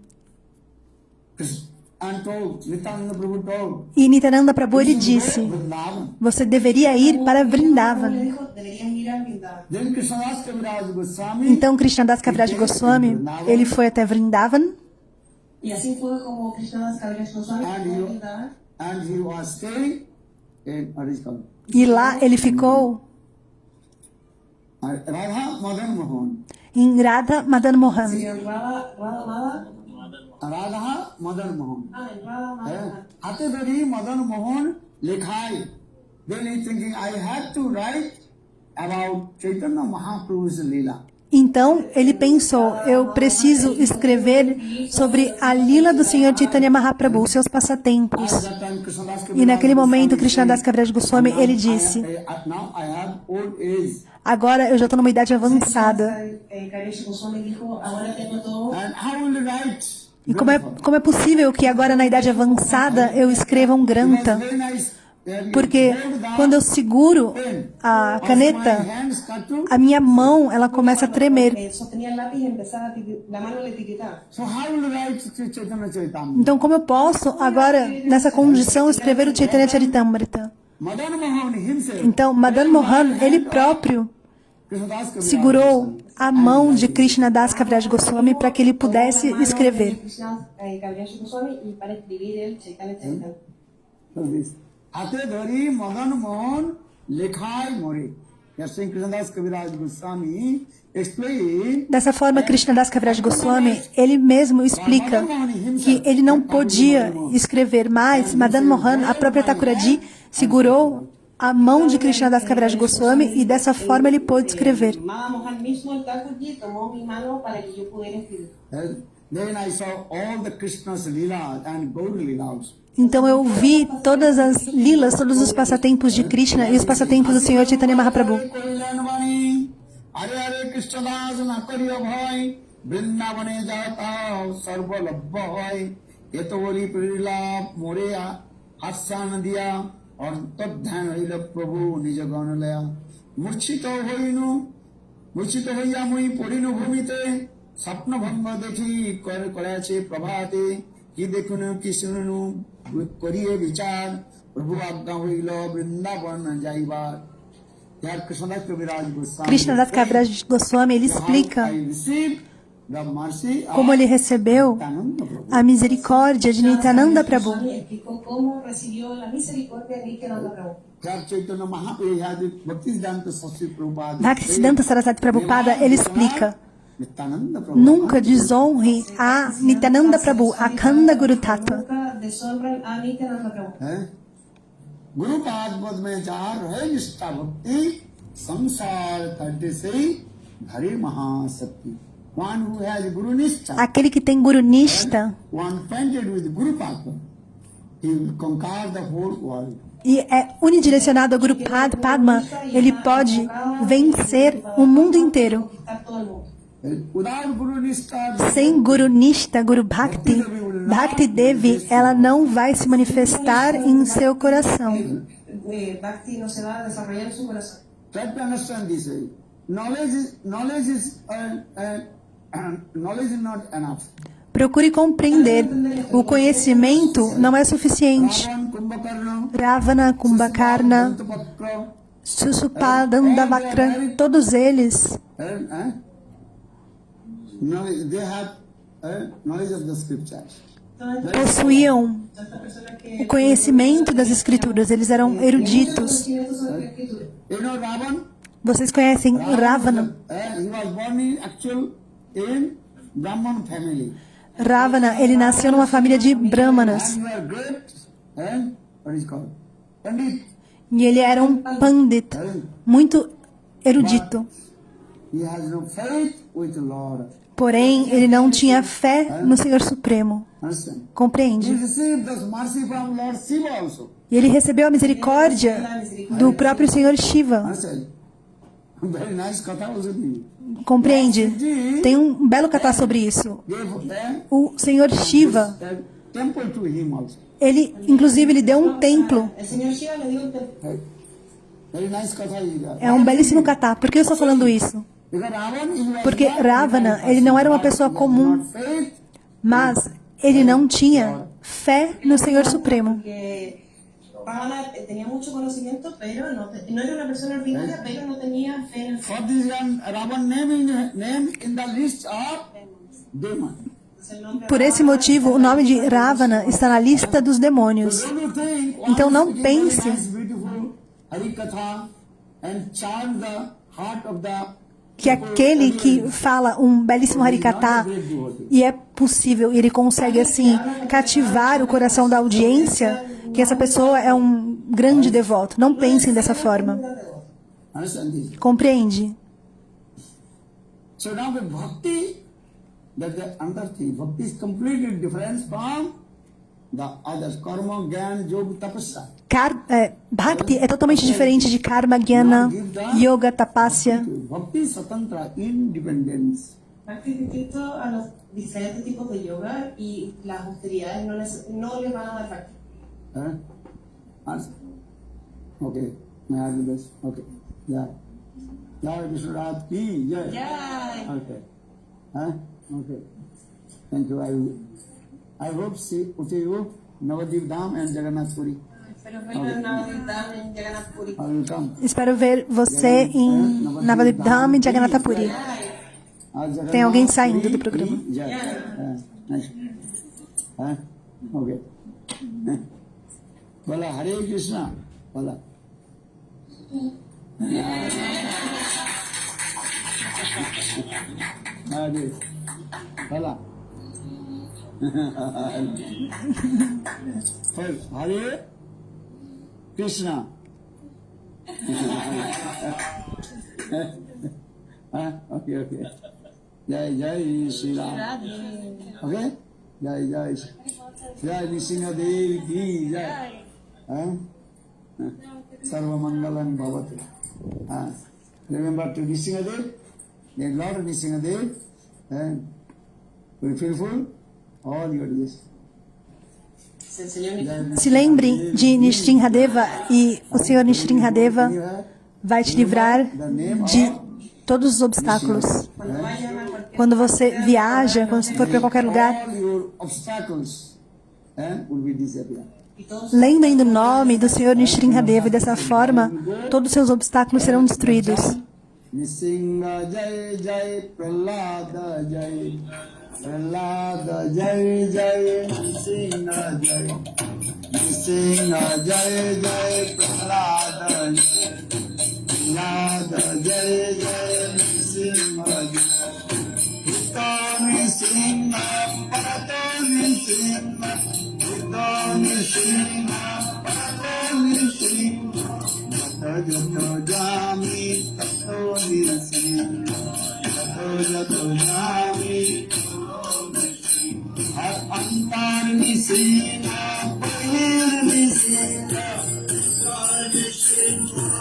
and told, Nityananda Prabhu told, E Nityananda Prabhu, ele disse, Vrindavan. você deveria ir para Le Vrindavan. dijo, deberías ir a Vrindavan. Then Krishnadas Kaviraj Goswami, Então Krishnadas Kaviraj Goswami, ele foi até Vrindavan. Y así fue como Krishnadas Kaviraj Goswami fue a Vrindavan. and he was staying in Arishkal. E lá ele ficou Radha Madan Mohan. em Radha Madan Mohan. En Radha Madan Mohan. Radha Madan. হাতে ধরি মদন মোহন লেখায়. Then he thinking, I had to write about Chaitanya Mahaprabhu's Leela. Então ele pensou, eu preciso escrever sobre a lila do Senhor Chaitanya Mahaprabhu, seus passatempos. That time Krishnadas E naquele momento Krishnadas Kaviraj Goswami, ele disse, now I have old age agora eu já estou numa idade avançada. Kaviraj Goswami dijo, ahora tengo todo. and how will I write? E como é possível que agora na idade avançada eu escreva um granta? Very nice Porque quando eu seguro a caneta, a minha mão ela começa a tremer. Sostenía el lápiz y empezaba la mano le tiritaba. So how will you write Sri Chaitanya Charitamrita? Então, como eu posso agora, nessa condição, escrever o Chaitanya Charitamrita? Madan Mohan himself, Então, Madan Mohan, ele próprio, Krishnadas Kaviraj segurou a mão de Krishnadas Kaviraj Goswami para que ele pudesse escrever. Kaviraj Goswami y para escribir el Chaitanya Charitamrita. Goswami. Hate dhari Madan Mohan lekhai more. Yes, Sri Krishnadas Kaviraj Goswami explain Dessa forma, Krishnadas Kaviraj Goswami, ele mesmo explica que ele não podia escrever, mas Madan Mohan, a própria Thakurji, segurou a mão de Krishnadas Kaviraj Goswami e dessa forma ele pôde escrever. Madan Mohan mismo, el Thakurji, tomó mi mano para que yo pudiera escribir. Then I saw all the Krishna's Leela and Gaur Leelas. Então eu vi todas as lilas, todos os passatempos de Krishna e os passatempos do Senhor Chaitanya Mahaprabhu. Hare Hare Krishnadas Nakariya Bhai Vrindavane Jata Sarva Labha Bhai Etavali Prilap Moreya Hassan Diya और तद्धन हईल प्रभु निज गणलया मूर्छित হইয়া মুই পড়িনু ভূমিতে স্বপ্ন ভঙ্গ দেখি করেছে প্রভাতে কি দেখুন কি শুনুনু করিয়ে বিচার প্রভু আজ্ঞা হইল বৃন্দাবন যাইবার यार कृष्णदास कविराज Goswami Krishnadas Kaviraj Goswami, ele explica the mercy como ele recebeu a misericórdia de Nityananda Prabhu. Explicó cómo recibió la misericordia de Nityananda Prabhu. Chaitanya Mahaprabhu Bhaktisiddhanta Saraswati Prabhupada Bhaktisiddhanta Saraswati Prabhupada, ele explica: Nityananda Prabhu nunca desonre a Nityananda Prabhu, a Khanda Guru Tattva. Nunca deshonran a Nityananda Prabhu. गुरु पाद पद में जार है निष्ठा भक्ति संसार करते से हरे महाशक्ति one who has guru nishtha Aquele que tem Guru Nishta one fainted with guru padma he will conquer the whole world. e é unidirecionado a Guru Padma, ele pode vencer o mundo inteiro. Conquistar todo el mundo. Without guru nishtha Sem Guru Nishta, Guru Bhakti, Bhakti Devi, ela não vai se manifestar em seu coração. Bhakti no se va a desarrollar en su corazón. try to understand this way. Knowledge is not enough. Procure compreender. O conhecimento não é suficiente. Ravana, Kumbhakarna, Ravana, Kumbhakarna, Susupadandavakra, todos eles they have knowledge of the scriptures. possuíam o conhecimento das Escrituras, eles eram eruditos. You know Ravan? Vocês conhecem Ravana? He was born in Brahman family. Ravana, ele nasceu numa família de Brahmanas. And he was great, what is called? Pandit. E ele era um Pandit, muito erudito. He has no faith with the Lord. Porém, ele não tinha fé no Senhor Supremo. Understand? He Compreende? received this mercy from Lord Shiva also. E ele recebeu a misericórdia do próprio Senhor Shiva. Understand? Very nice katha also. Compreende? Tem um belo katha sobre isso. O Senhor Shiva, Temple to him also. ele, inclusive, ele deu um templo. El señor Shiva le dio un templo. Very nice katha is that. É um belíssimo katha. Por que eu estou falando isso? Because Ravan, he was Porque not Ravana, ele não era uma pessoa comum, not faith. mas ele não tinha fé no Senhor Supremo. Que Ravana tenía mucho conocimiento, pero no era una persona ordinaria, pero no tenía fe en el For this Ravan name in the list of demon. Por esse motivo, o nome de Ravana está na lista dos demônios. Don't you think Então não once pense you give a nice, beautiful Harikatha and charm the heart of the que aquele que fala um belíssimo Harikatha, e é possível, ele consegue assim cativar o coração da audiência, que essa pessoa é um grande devoto. Não pensem dessa forma. understand this. Compreende? So now the bhakti, that the another thing, bhakti is completely different from the others. Karma, Gyan, Yoga, Tapasya. Bhakti é totalmente diferente de Karma, Jnana, Yoga, Tapasya. Bhakti is Satantra, independence. Bhakti es distinto a los diferentes tipos de yoga y las austeridades no les van a dar bhakti. Okay. May I do this? Okay. Yeah. Jai Vishnu Raj ki jai. Jai. Okay. Huh? Okay. Thank you. I hope see you Navadvip Dham and Jagannath Puri. Espero verlo en Navadvip Dham en Jagannath Puri. I will come. Espero ver você em Navadvip Dham e Jagannatha Puri. Tem alguém saindo do programa. Nice. Okay. Bola Hare Krishna. Bola. Hare. Bola. Hare Krishna. Okay. Jai Shri Ram. Okay? Jai Nishinga Devi ki jai. Sarva Mangalam Bhavatu. Remember to Nishinga Devi? There is a lot of Nishinga Devi. Very fearful. All your this. Se lembre de Nrsimhadeva e o Senhor Nrsimhadeva vai te livrar de todos os obstáculos. Quando você viaja, quando você for para qualquer lugar, lembrem do nome do Senhor Nrsimhadeva e dessa forma todos os seus obstáculos serão destruídos. Nishinga Jai Jai Prahlada Jai Prahlada Jai Jai Nishinga Jai Nishinga Jai Jai Prahlada Jai Prahlada Jai Jai Nishinga Jai Hito Nishinga Pato Nishinga Hito Nishinga Pato Nishinga Jato Jami Tato Nishinga Jato Jami Antar Nishinga Pahir Nishinga Nishinga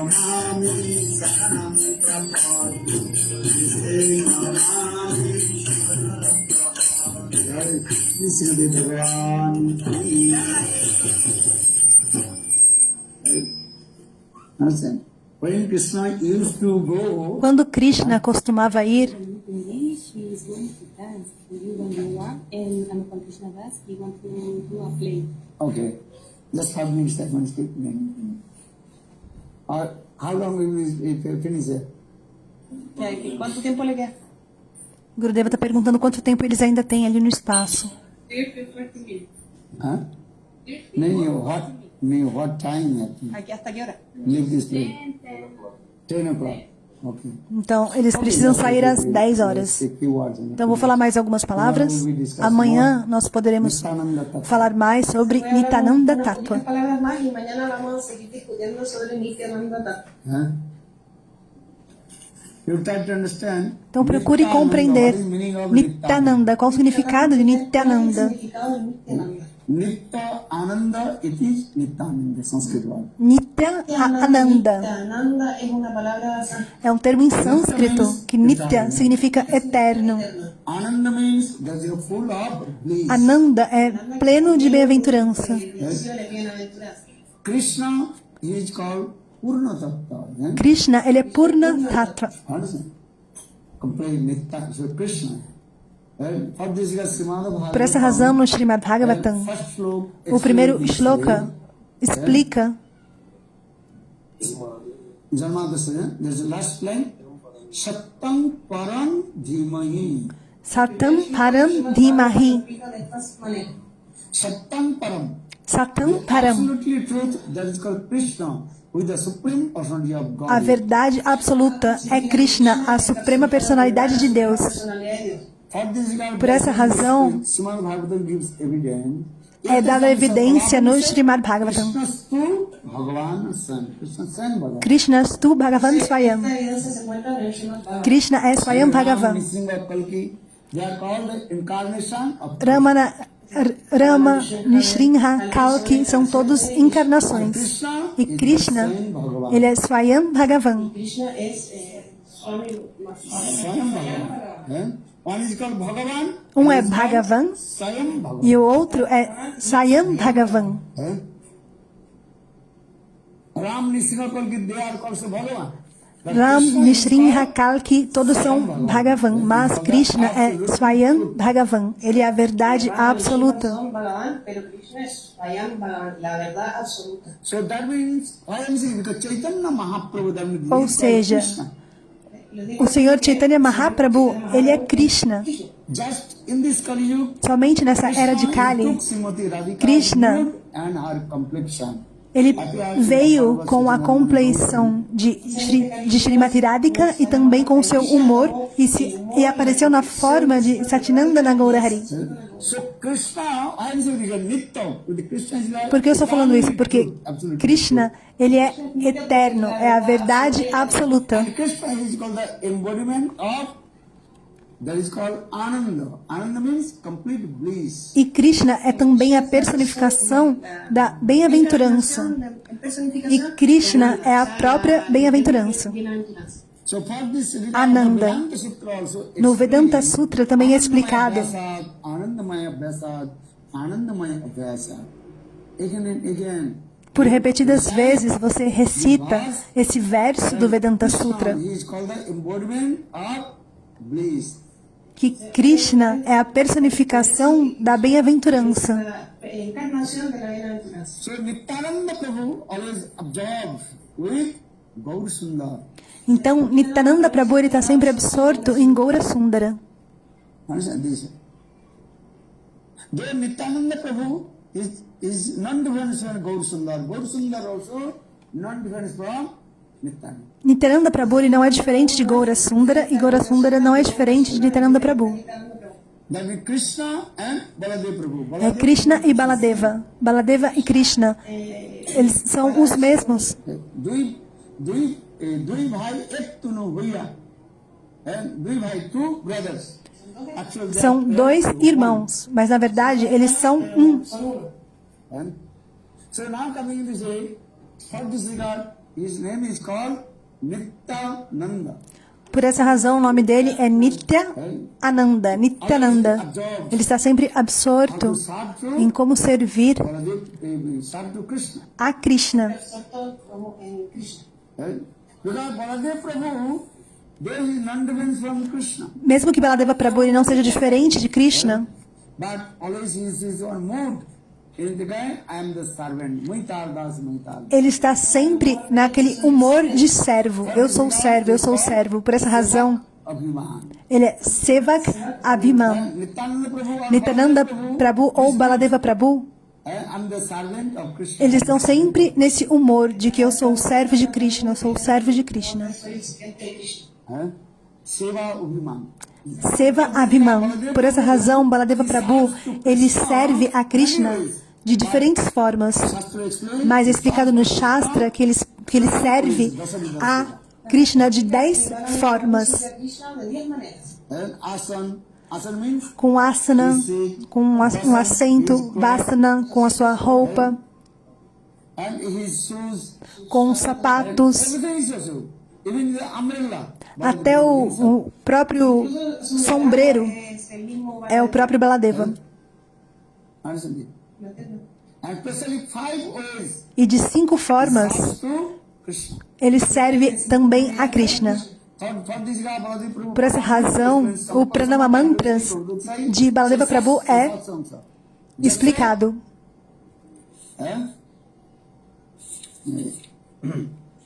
Mami Saranam Prabhat Nishinga Mami Nishinga Bhagavan Understand? When Krishna used to go, Quando Krishna costumava ir, She is going to dance. You want to walk, and when Krishna does, he want to do a play. okay, just 5 minutes, that one speak. How long will we finish it? ¿Cuánto tiempo le queda? Gurudeva está perguntando quanto tempo eles ainda têm ali no espaço. Huh? What time? ¿Aquí hasta qué hora? Leave this place. 10 o'clock. Okay. Então, eles precisam sair às 10 horas. Então, vou falar mais algumas palavras. Amanhã nós poderemos falar mais sobre Nityananda Tattva. Palabras más y mañana vamos a seguir discutiendo sobre Nityananda Tattva. Huh? You try to understand. Então, procure compreender Nityananda. Qual o significado de Nityananda? Significado de Nityananda. Nitya Ananda, it is Nityananda, Sanskrit word. Nitya Ananda Nityananda es una palabra sánscrita. é um termo em sânscrito que Nitya significa eterno. Ananda means that you are full of bliss. Ananda é pleno de bem-aventurança. Bendiciones, bienaventuranzas. Krishna is called Purna Tattva. Krishna, ele é Purna Tattva. Understand? Complete Nitya, so Krishna. For this Srimad Por essa razão, no Srimad Bhagavatam, o primeiro shloka explica Janmadasya, there's a last line. Sattam Param Dhimahi. Satam Param Dhimahi. Explica de esta manera. Sattam Param. Satam Param. Absolutely truth, that is called Krishna, with the supreme personality of God. A verdade absoluta é Krishna, a suprema personalidade de Deus. Personalidad de Dios. Por essa razão, é dada evidência no Srimad Bhagavatam. Krishnastu Bhagavan Swayam. Esta evidencia se encuentra en el Srimad Bhagavatam. Krishna é Swayam Bhagavan. Rama, Nrsimha, Kalki são todos encarnações. E Krishna, ele é Swayam Bhagavan. Krishna es Swami One is called Bhagavan. Um é Bhagavan Swayam Bhagavan. e o outro é Swayam Bhagavan. Ram Nisringa Kalki, they are also Bhagavan. But Ram, Krishna is Nishrinha, called Kalki, todos são Bhagavan, mas Krishna é Swayam Bhagavan. Ele é a verdade absoluta. Son Bhagavan, pero Krishna es Swayam Bhagavan, la verdad absoluta. So that means, why I'm saying, because Chaitanya Mahaprabhu, that means Ou he is called seja, Krishna. o Senhor Chaitanya Mahaprabhu, ele é Krishna. Just in this Kali Yuga, Somente nessa era de Kali, took Srimati Radhika's Krishna, mood and her complexion. ele veio com a compleição de Srimati Radhika e também com o seu humor e apareceu na forma de Satinandana Gaurahari. So Krishna, I am saying, because Nitya, Krishna is like, Por que eu estou falando isso? Porque absolutely. Krishna, ele é eterno, é a verdade absoluta. And Krishna is called the embodiment of, that is called Ananda. Ananda means complete bliss. E Krishna é também a personificação da bem-aventurança. E Krishna é a própria bem-aventurança. So for this reason, Ananda. Vedanta Sutra also No Vedanta Sutra também é explicado. Anandamaya Vyasad, Anandamaya Vyasad. Again and again. Por repetidas vezes você recita esse verso do Vedanta Sutra, He is called the embodiment of bliss. que Krishna é a personificação da bem-aventurança. La encarnación de la bienaventuranza. So Nityananda Prabhu always absorbed with Gaur Sundar. Então, Nityananda Prabhu está sempre absorto em Gaura Sundara. Understand this? Then Nityananda Prabhu is non-different from Gaur Sundar. Gaur Sundar also non-different from Nityananda. Nityananda Prabhu ele não é diferente de Gaura Sundara e Gaura Sundara não é diferente de Nityananda Prabhu. That is Krishna and Baladev Prabhu. É Krishna e Baladeva. Baladeva e Krishna, eles são os mesmos. Dui bhai ek tunu huiya. And Dui bhai, two brothers. Actually, they São are dois irmãos, mas na verdade eles são um. And so now coming to say, for this regard, his name is called Nityananda. Por essa razão, o nome dele é Nitya Ananda, Nityananda. Ele está sempre absorto em como servir Baladev served to Krishna. a Krishna. Exacto como en Krishna. Right? Because Baladev Prabhu, there is none difference from Krishna. Mesmo que Baladeva Prabhu ele não seja diferente de Krishna, But always he is his own mood. He is the guy, I am the servant. Muitar das, muitar. ele está sempre naquele humor de servo. Eu sou servo, eu sou servo. Por essa razão, Abhiman. ele é Sevak Abhiman. Nityananda Prabhu, Nityananda Prabhu ou Baladeva Prabhu, I am the servant of Krishna. eles estão sempre nesse humor de que eu sou o servo de Krishna, eu sou o servo de Krishna. Soy sirviente de Krishna. Seva Abhiman. Seva Abhiman. Por essa razão, Baladeva Prabhu, ele serve a Krishna de diferentes formas. Shastra explains, Mas é explicado no Shastra que ele serve a Krishna de 10 formas. Sirve a Krishna de 10 maneras. Asan. Asan means Com asana, com um assento, vasana, com a sua roupa, and his shoes. com sapatos, Everything is also. Even the umbrella. até o próprio sombreiro Es el mismo é o próprio Baladeva. Understand it? And especially 5 ways E de 5 formas, to Krishna. ele serve também a Krishna. For this guy, Baladev Prabhu, Por essa razão, o Pranama Mantras de Baladeva Prabhu é explicado.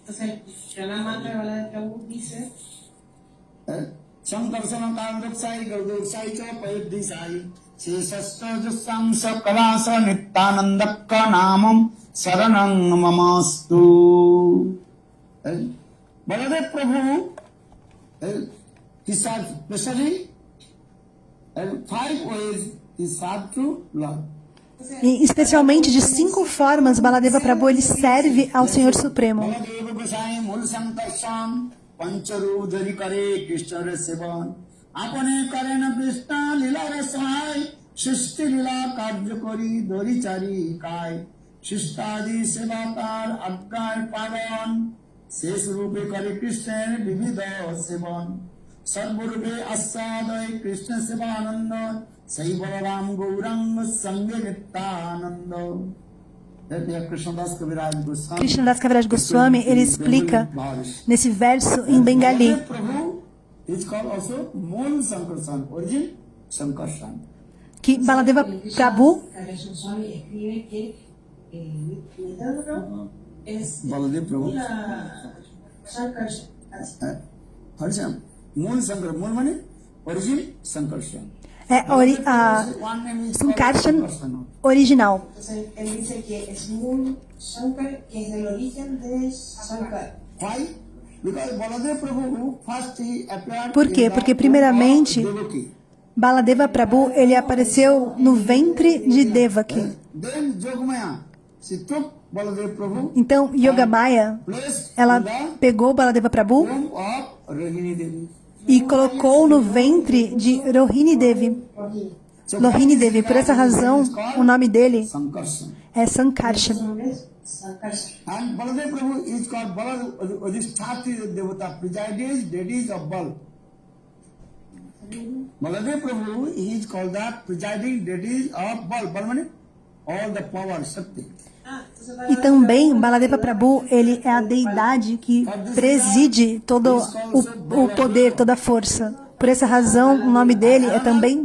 Entonces, Pranam Mantra de Baladev Prabhu dice: Sankarsana Kandaksai Gaudosai Cha Payadisai Sesastra Samsa Kalasa Nityanandakka Namam Saranang Mamastu. Baladev Prabhu, he served especially 5 ways he served to Lord. E especialmente de 5 formas, Baladeva Prabhu ele serve ao Senhor Supremo. Baladev Gosai Mul Sankarsam Pancharudhari Kare Krishna Sevan Apane Karena Krishna Lila Rasai Shishti Lila Karja Kori Dori Chari Kai Shishtadi Sevakar Aggar Pavan Ses Rupe Kare Krishna Vividha Sevan Sarvurupe Asadai Krishna Sevananda Sai Balaram Gauranga Sangha Nityananda. Krishnadas Kaviraj Goswami. Krishnadas Kaviraj Goswami, ele explica nesse verso em Bengali Prabhu is called also Mool Sankarsan, origin Sankarsan. que Baladeva Prabhu Swami escribe que Nityananda es Baladev Prabhu. una Harsham. Mool Sankar. Mool money? Origin Sankarsan. é a One name is Sankarshan Sankarsan. original. Entonces él dice que es Mool Shankar, que es el origen de Shankar. Why? Because Baladev Prabhu first he appeared Por quê? in the Porque womb primeiramente of Devaki. Baladeva Prabhu, ele apareceu no ventre de Devaki. Then Jogamaya, she took Baladev Prabhu, Então Yogamaya, placed ela in the pegou Baladeva Prabhu womb of Rohini Devi. e colocou no ventre de Rohini Devi. So Lohini Devi, por essa razão, o nome dele Sankarsan. é Sankarshan. Sankarshan. And Baladev Prabhu is called Adhisthati Devata, presides deities of Bal. Baladev Prabhu, he is called that presiding deities of Bal. Bal means all the power, Shakti. E também Baladeva Prabhu, ele é a deidade que preside todo o poder, toda a força. Por essa razão, o nome dele é também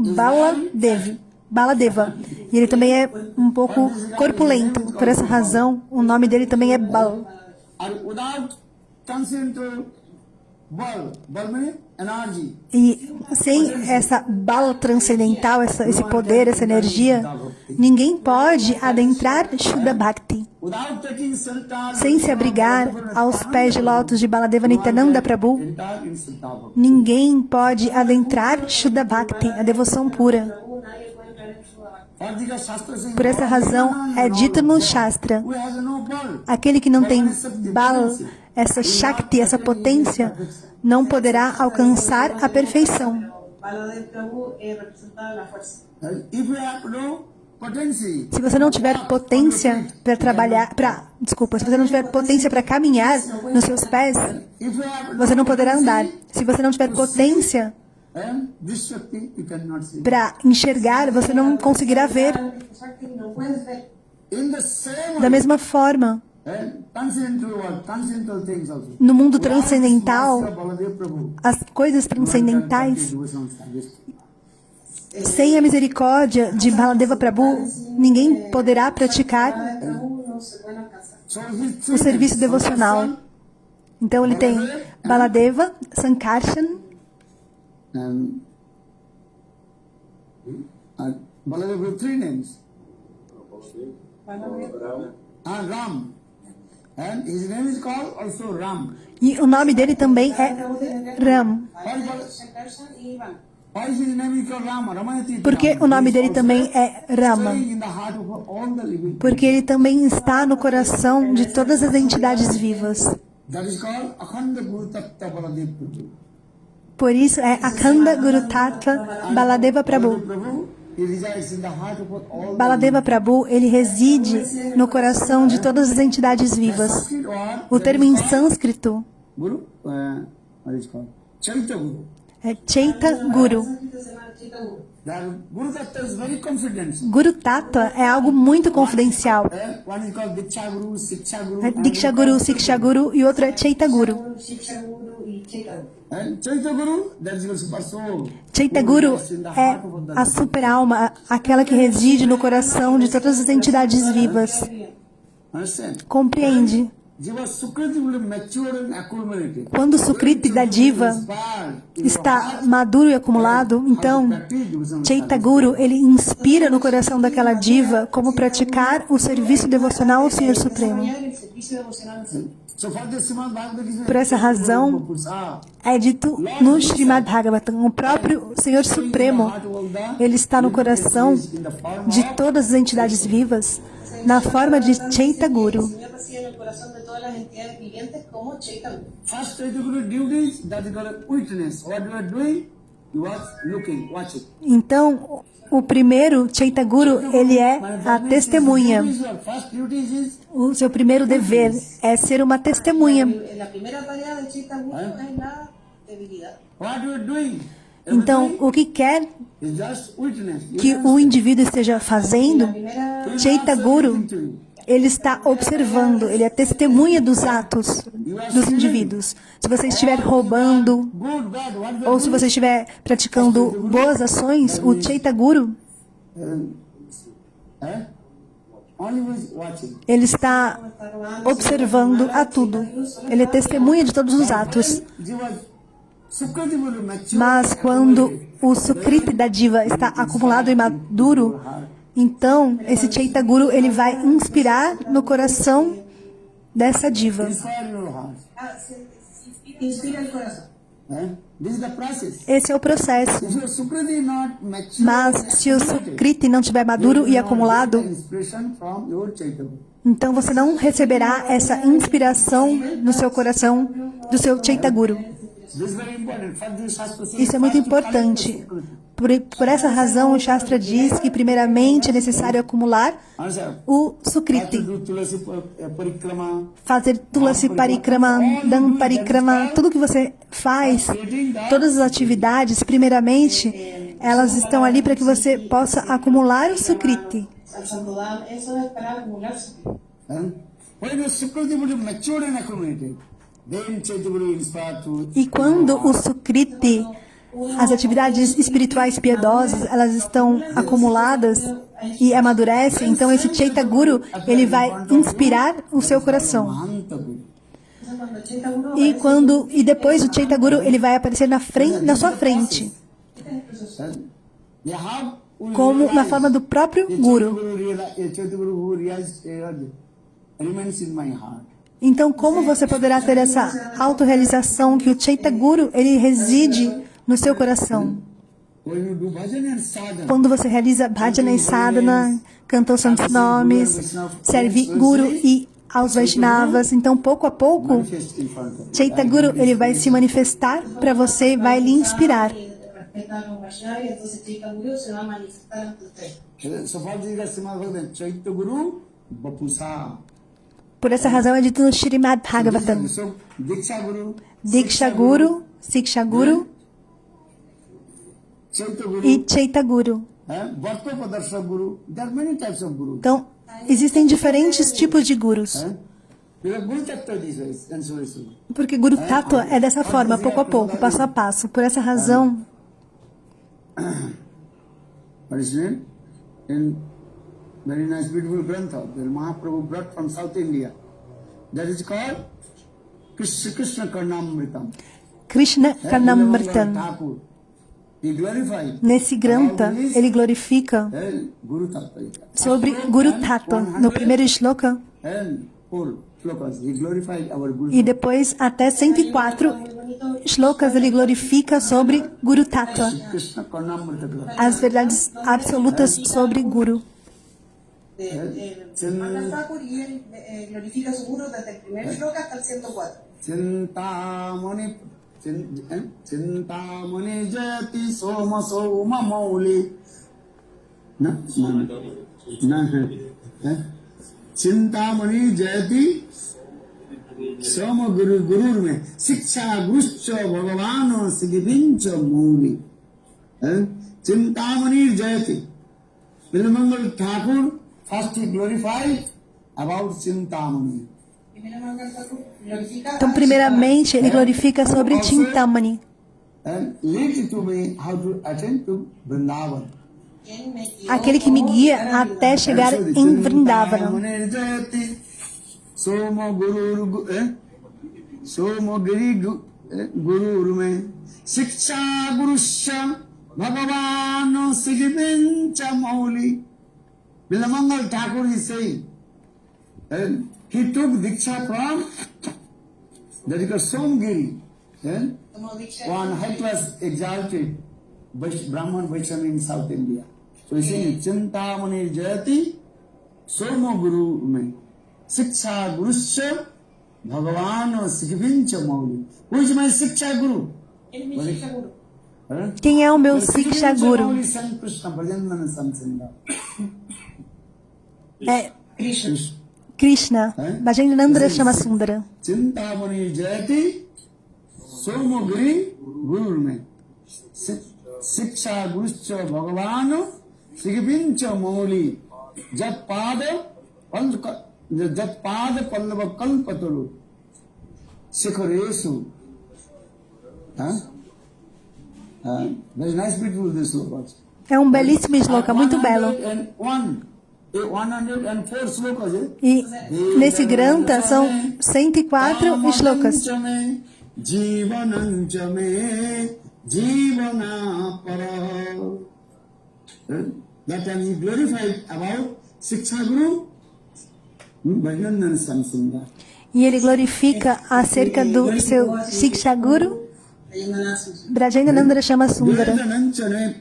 Baladeva. E ele também é um pouco corpulento. Por essa razão, o nome dele também é Bal. And without transcendental Bal, Bal means energy. E sem essa bala transcendental, esse poder, essa energia, ninguém pode adentrar Shuddha Bhakti. Without taking shelter, Sem se abrigar aos pés de lótus de Baladeva Nityananda Prabhu, enter in Siddha Bhakti. ninguém pode adentrar Shuddha Bhakti, a devoção pura. Vardika Shastra says, Por essa razão, é dito no Shastra, who has no Bal, aquele que não tem bala, essa Shakti, essa potência, não poderá alcançar a perfeição. Baladev Prabhu representa la fuerza. if you have no potency, Se você não tiver potência para trabalhar, se você não tiver potência para caminhar nos seus pés, if you have você não poderá andar. Se você não tiver potência and this Shakti you cannot see. para enxergar, você não conseguirá ver. Shakti no puedes ver. In the same Da way, mesma forma, transcendental world, transcendental things also. no mundo transcendental, Baladev Prabhu. as coisas transcendentais, sem a misericórdia de Baladeva Prabhu, ninguém poderá praticar Prabhu no se puede alcanzar. So his o serviço devocional. Então ele tem Baladeva, Sankarshan, and Baladev with three names. And Ram. And his name is called also Ram. e o nome dele também é Ram. Sankarshan y Ram. Why is his name is called Rama? Ramayati. Porque o nome dele também é Rama. Staying in the heart of all the living. Porque ele também está no coração de todas as entidades vivas. That is called Akhanda Guru Tattva Baladev Prabhu. Por isso é Akhanda Guru Tattva Baladeva Prabhu. Prabhu, he resides in the heart of all the Baladeva Prabhu, ele reside no coração de todas as entidades vivas. Sanskrit word, O termo em sânscrito Guru, what is called? Chaita Guru. é Chaita Guru. That Guru Tattva is very confident. Guru Tattva é algo muito confidencial. One is called Diksha Guru, Siksha Guru. É Diksha Guru, Siksha Guru e outro é Chaita Guru. Shiksha Guru y Chaita Guru. And Chaita Guru, that is your super soul. Chaita Guru é a super-alma, aquela que reside no coração de todas as entidades vivas. Understand? Compreende? Jiva Sukriti will mature and accumulated. Quando o Sukriti da diva está maduro e acumulado, então Chaita Guru, ele inspira no coração daquela diva como praticar o serviço devocional ao Senhor Supremo. El servicio devocional al Señor. So for this Srimad Bhagavad Gita, Por essa razão, é dito no Srimad Bhagavatam, o próprio Senhor Supremo, ele está no coração de todas as entidades vivas na forma de Chaita Guru. El Señor reside en el corazón de todas las entidades vivientes como Chaita Guru. first Chaita Guru duties, that is called witness. What you are doing, you are looking, watching. Então, o primeiro Chaita Guru, ele é a testemunha. First duties is O seu primeiro dever é ser uma testemunha. La primera tarea de Chaita Guru es la debilidad. what you are doing. Então, o que quer is just witness. que o indivíduo esteja fazendo, Chaita Guru, ele está observando, ele é testemunha dos atos dos indivíduos. Se você estiver roubando, Good, bad, what ou se você estiver praticando boas ações, o Chaita Guru, only was watching. ele está observando a tudo. Ele é testemunha de todos os atos. Mas quando o Sukriti da Diva está acumulado e maduro, então esse Chaita Guru ele vai inspirar no coração dessa diva. Inspire your heart. Inspira el corazón. This is the process. Esse é o processo. If your Sukriti not mature, Mas se o Sukriti não estiver maduro e acumulado, inspiration from your Chaita Guru. então você não receberá essa inspiração no seu coração do seu Chaita Guru. This is very important. For this Shastra says, Isso é muito first to collect the importante. Sukriti. Por essa razão, o Shastra diz que, primeiramente, é necessário acumular Answer. o Have to Sukriti. do Tulasi Parikrama. Fazer Tulasi Parikrama, Dan Parikrama, tudo que você faz, todas as atividades, primeiramente, elas estão ali para que você possa acumular o Sukriti. Al Santoral, eso es para acumularse. When the Sukriti would be matured and accumulated, then Chaita Guru inspired to. E quando o Sukriti, as atividades espirituais piedosas, elas estão acumuladas e amadurecem, então esse Chaita Guru, ele vai inspirar o seu coração. Mahanta Guru. E depois o Chaita Guru, ele vai aparecer na sua frente, You have como na forma do próprio Guru. Chaita Guru who remains in my heart. Então, como você poderá ter essa autorrealização que o Chaita Guru, ele reside no seu coração? When you do bhajan and sadhana, Quando você realiza bhajana e sadhana, canta os santos nomes, serve Guru e aos Vaishnavas, então pouco a pouco, manifest in front of Chaita Guru, ele vai se manifestar para você e vai lhe inspirar. Respetar a los Vaishnavas, entonces Chaita Guru se va a manifestar ante usted. you. So far, this is Srimad Bhagavatam, Chaita Guru Bapusa. Por essa razão é dito no Shrimad Bhagavatam. So, Diksha Guru, Diksha Guru, Siksha Guru Chaita Guru, e Chaita Guru. Bharta Padarsha Guru. There are many types of Guru. Então, existem diferentes tipos de gurus. Because Guru Tattva this way, and so is. Porque Guru Tattva é dessa forma, pouco a pouco, passo a passo. Por essa razão, What is it? In very nice, beautiful Grantha, the Mahaprabhu brought from South India. That is called Krishna Karnamritam. Krishna Karnamritam. Thakur. He glorified Nesse Grantha, ele glorifica Guru Tattva. sobre Guru Tattva. No primeiro shloka, And 4 slokas, he glorified our Guru. e depois até 104 shlokas ele glorifica sobre Guru Tattva, Krishna Karnamrita. as verdades absolutas sobre Guru. Manda Thakur y él glorifica a su Guru desde el primer shloka hasta el 104. Chintamani jati soma soma mauli. Na. Chintamani jati soma guru में शिक्षा गुरुश्च भगवान सिगिंच मौली. Chintamani jati. Bilamangal Thakur first he glorified about Chintamani. Primero Mangal Thakur glorifica Então, primeiramente, ele glorifica sobre Chintamani. And lead to me how to attend to Vrindavan. quien me guió Aquele que me guia até chegar em Vrindavana. Soma Guru Soma Giri Guru में शिक्षा गुरुश्च भगवान सिगिंच मौली. Bilamangal Thakur is saying, and he took Diksha from that is called Somgiri. tomó dicha One high class exalted Brahman Vaishnava in South India. So he's saying, Chintamani Jayati Somo Guru me Siksha Guruscha Bhagavan Sikhincha Mauli. Who is my Siksha Guru? él es mi Shiksha Guru. Quem é o meu Siksha Guru? Mauli San Krishna Bhajanana Samsanga. É Krishna. Krishna, Bhajanandra Shamasundara. Chintamani Jayati Somo Guru me Siksha Guruscha Bhagavan Sigibincha Moli Jat Pada Pallava Kalpaturu Sikharesu. Very nice, beautiful this sloka. É um belíssimo shloka, muito belo. 104 slokas. E nesse Granta são 104 shlokas. Jivananchame Jivana para. That time he glorified about Siksha Guru Bhajanana Samsundar. E ele glorifica acerca do seu Siksha Guru Brajendanandra Shama Sundara. Vedananchame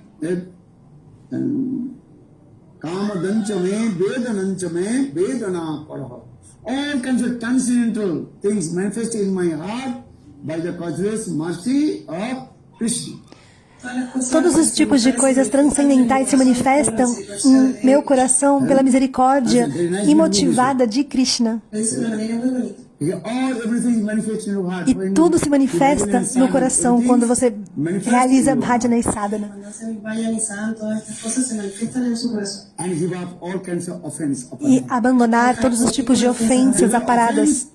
Kamadanchame Vedananchame Vedana para. All kinds of transcendental things manifested in my heart by the causeless mercy of Krishna. Todos os tipos de coisas transcendentais se manifestam em meu coração pela misericórdia imotivada de Krishna. E tudo se manifesta no coração quando você realiza bhajana e sadhana. E abandonar todos os tipos de ofensas aparadas.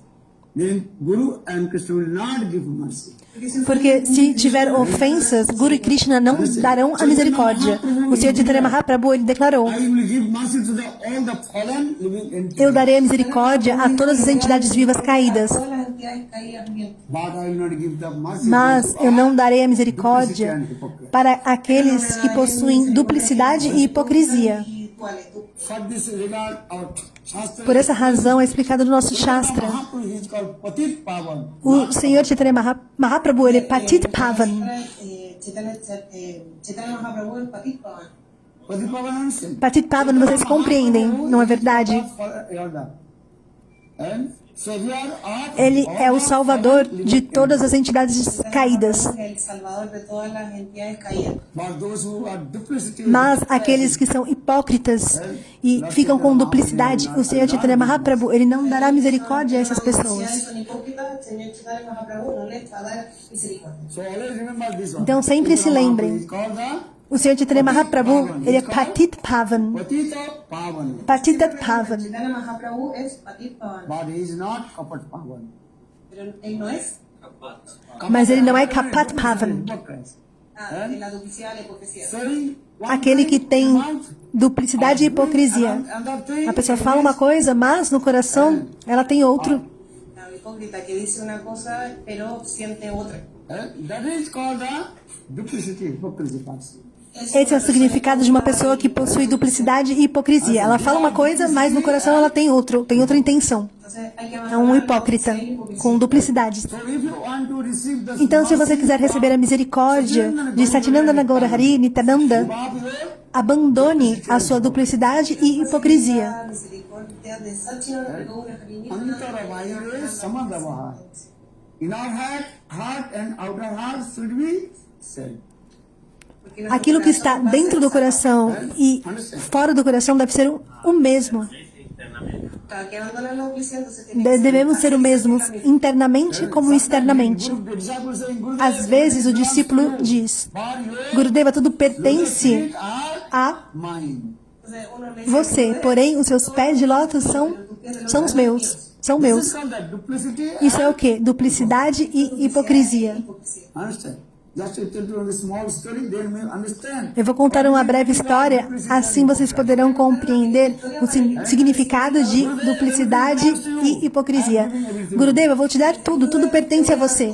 Porque se tiver ofensas, Guru e Krishna não darão a misericórdia. O Senhor Chaitanya Mahaprabhu, ele declarou: eu darei a misericórdia a todas as entidades vivas caídas, mas eu não darei a misericórdia para aqueles que possuem duplicidade e hipocrisia. Por essa razão é explicado no nosso Shastra. O Senhor Chaitanya Mahaprabhu, ele é Patit Pavan. Patit Pavan, vocês compreendem, não é verdade? Ele é o salvador de todas as entidades caídas. Mas aqueles que são hipócritas e ficam com duplicidade, o Senhor Chaitanya Mahaprabhu, ele não dará misericórdia a essas pessoas. Então sempre se lembrem. O Senhor Chaitanya Mahaprabhu, ele é Patit Pavan. Patitat Pavan. Mas ele não é Kapat Pavan. Aquele que tem duplicidade e hipocrisia. A pessoa fala uma coisa, mas no coração ela tem outro. Esse é o significado de uma pessoa que possui duplicidade e hipocrisia. Ela fala uma coisa, mas no coração ela tem outra intenção. É um hipócrita com duplicidade. Então, se você quiser receber a misericórdia de Satyananda Gaurahari Nityananda, abandone a sua duplicidade e hipocrisia. Aquilo que está dentro do coração e fora do coração deve ser o mesmo. Devemos ser o mesmo internamente como externamente. Às vezes o discípulo diz: Gurudeva, tudo pertence a você, porém os seus pés de lótus são os meus. São meus. Isso é o quê? Duplicidade e hipocrisia. Eu vou contar uma breve história, assim vocês poderão compreender o significado de duplicidade e hipocrisia. Gurudeva, eu vou te dar tudo, tudo pertence a você.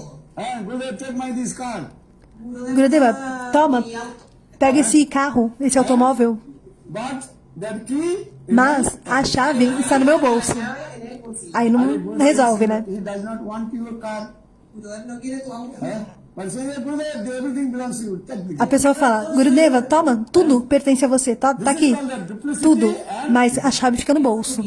Gurudeva, toma, pega esse carro, esse automóvel. Mas a chave está no meu bolso. Aí não resolve, né? A pessoa fala: Gurudeva, toma, tudo pertence a você, tá aqui, tudo, mas a chave fica no bolso.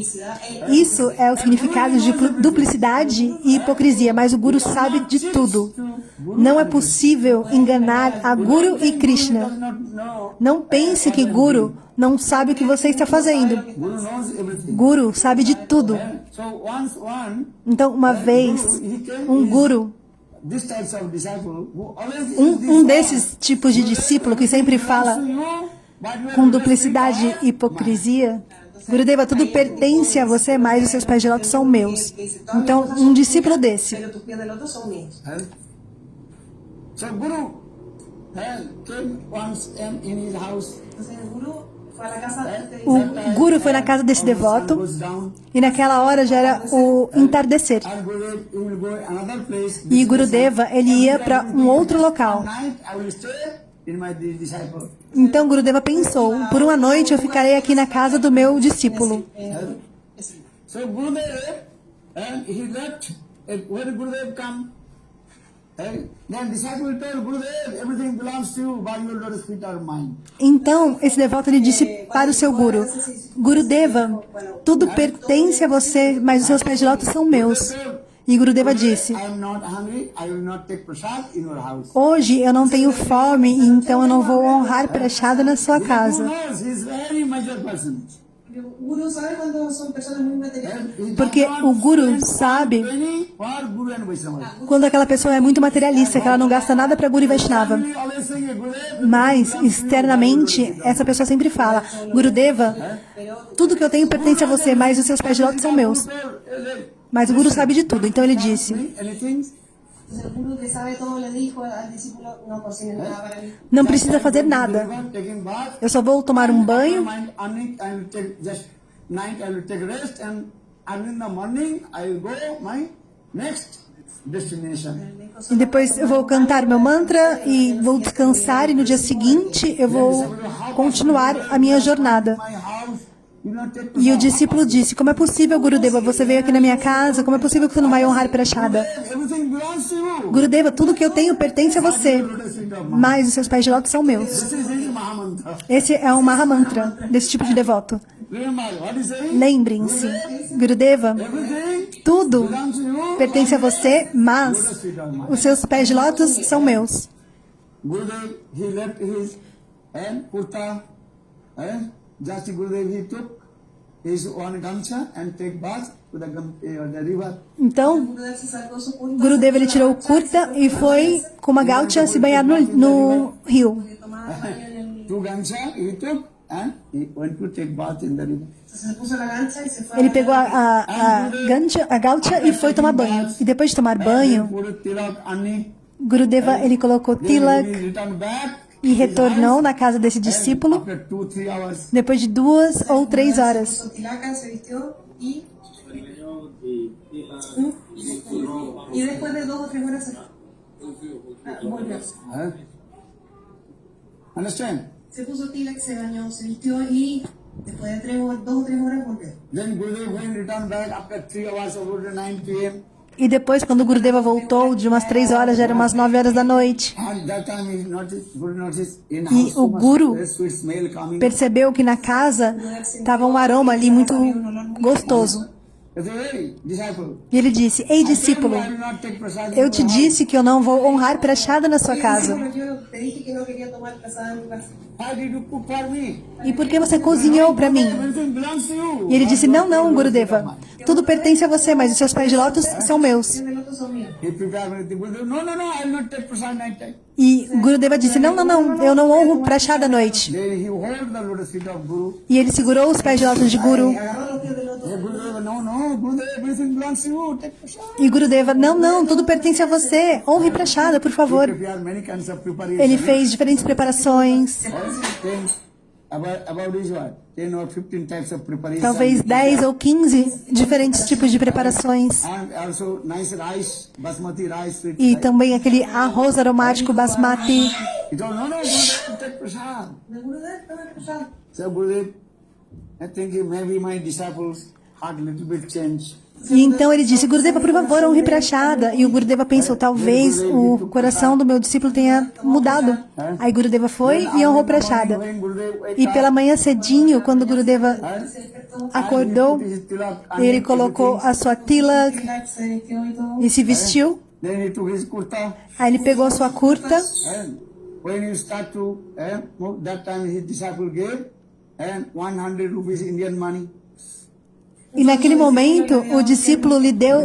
Isso é o significado de duplicidade e hipocrisia, mas o Guru sabe de tudo. Não é possível enganar a Guru e Krishna. Não pense que Guru não sabe o que você está fazendo. Guru sabe de tudo. Então, uma vez, um Guru this types of disciple who always Um desses tipos de discípulo que sempre fala com duplicidade e hipocrisia. Gurudeva, tudo pertence a você, mas os seus pés de lótus são meus. Então, um discípulo desse. Pero tus pies de loto son míos. So Guru came once in his house. Entonces el gurú fue a la casa de este O Guru foi na casa desse devoto Goes down, e naquela hora já era o entardecer. and Gurudev, you will go another place. E Gurudeva, ele ia para um outro local. Night I will stay in my disciple. Então Gurudeva pensou, por uma noite eu ficarei aqui na casa do meu discípulo. So Gurudev, and he left. When Gurudev come, then disciple told Gurudev, everything belongs to you, by your lotus feet are mine. Então esse devoto ele disse para o seu Guru, Gurudeva, tudo pertence a você, mas os seus pés de lótus são meus. E Gurudeva disse, I am not hungry. I will not take prasad in your house. hoje eu não tenho fome, então eu não vou honrar prachada na sua casa. Who knows? He is very major person. El gurú sabe cuando son personas muy materiales. He does Porque not o Guru spend sabe penny for Guru and Vaishnava. quando aquela pessoa é muito materialista, que ela não gasta nada para Guru e Vaishnava. He always saying, Gurudev, Mas, externamente, essa pessoa sempre fala, Gurudeva, tudo que eu tenho pertence a você, mas os seus pés de lótus são meus. Mas o Guru sabe de tudo, então ele disse, anything? Entonces el gurú que sabe todo le dijo al discípulo, no cocines nada para mí. não precisa fazer nada. Taking bath. Eu só vou tomar um banho, Mind earning, I will take just night. I will take rest, and early in the morning I will go my next destination. e depois eu vou cantar meu mantra e vou descansar, e no dia seguinte eu vou continuar a minha jornada. My house, you not take E o discípulo disse, como é possível, Gurudeva, você veio aqui na minha casa, como é possível que você não vai honrar prachada? everything belongs to you. Gurudeva, tudo que eu tenho pertence a você, mas os seus pés de lótus são meus. This is his Mahamantra. Esse é um Mahamantra desse tipo de devoto. Remember what is saying? Lembrem-se, Gurudeva, Everything tudo belongs to you. pertence a você, mas os seus pés de lótus são meus. Gurudev, he left his kurta, Jasti Gurudev, he took his one gamcha and take bath to the river. Então, Gurudeva se sacó su curta, Gurudeva ele tirou o kurta e foi com uma gaucha se banhar no rio. tomaba baño en el... Two gamcha he took and he went to take bath in the river. Entonces se puso la gancha y se fue Ele pegou a gaucha e foi tomar banho. E depois de tomar banho, Guru Tilak Ani, Gurudeva ele colocou then tilak he returned back e retornou na casa desse discípulo after 2-3 hours. depois de 2 ou 3 horas. puso tilaca, se vistió y después de 2 o 3 horas se volvió. Understand? Se puso tilac, se bañó, se vistió y después de 2 o 3 horas volvió. Then Gurudev went returned back after 3 hours about 9 p.m. E depois, quando Gurudeva voltou, de umas 3 horas, já eram umas 9 horas da noite. And that time he noticed, Guru noticed in E house o Guru sweet smell coming. percebeu que na casa estava um aroma ali muito gostoso. He said, hey, disciple, E ele disse, ei discípulo, I will not take prasad in eu your te house. disse que eu não vou honrar prachada na sua casa. Yo te dije que no quería tomar prasada en mi casa. Why did you cook for me? E por que você cozinhou para mim? Everything belongs to you. E ele disse, não, não, Gurudeva, tudo pertence a você, mas os seus pés de lótus são meus. El otro son míos. He prepared everything. Gurudev, no, I will not take prasad night time. E Gurudeva disse, não, não, não, eu não honro prachada à noite. Then he held the lotus feet of Guru. E ele segurou os pés de lótus de Guru. Agarró los pies del otro. Hey, Gurudev, no, Gurudev, everything belongs to you. Take prasad. E Gurudeva, não, não, tudo pertence a você, honre prachada, por He favor. prepared many kinds of preparation. Ele fez diferentes preparações, About this what? 10 or 15 types of preparation. talvez 10 ou 15 diferentes tipos de preparações. And also nice rice, basmati rice. Sweet E rice. também aquele arroz aromático basmati. He told, no, Gurudev, take prasad. De Gurudev, toma prasada. So Gurudev, I think maybe my disciples had a little bit changed. E então ele disse, Gurudeva, por favor, honre prachada. E o Gurudeva pensou, talvez o coração do meu discípulo tenha mudado. Aí Gurudeva foi e honrou prachada. When Gurudev wake E up, pela manhã cedinho, quando Gurudeva acordou, he put his tilak and ele colocou a sua tilak Tilac, se vistió y todo. e se vestiu. then he took his kurta. Aí ele pegou a sua kurta. And when you start to move, that time his disciple gave and 100 rupees Indian money. E naquele momento, o discípulo lhe deu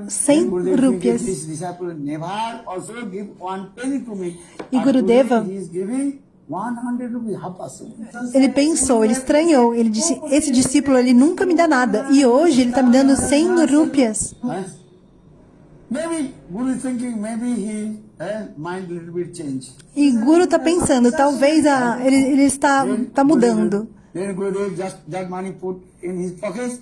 100 Gurudev rúpias. this disciple never also give 1 penny to me. E But Gurudeva- today he is giving 100 rupees, half percent. Ele pensou, ele estranhou. Ele disse, esse discípulo, ele nunca me dá nada. E hoje ele está me dando 100 rúpias. Maybe Guru is thinking, maybe he mind little bit change. E Guru está pensando, talvez ele está mudando. Then Gurudev that money put in his pocket.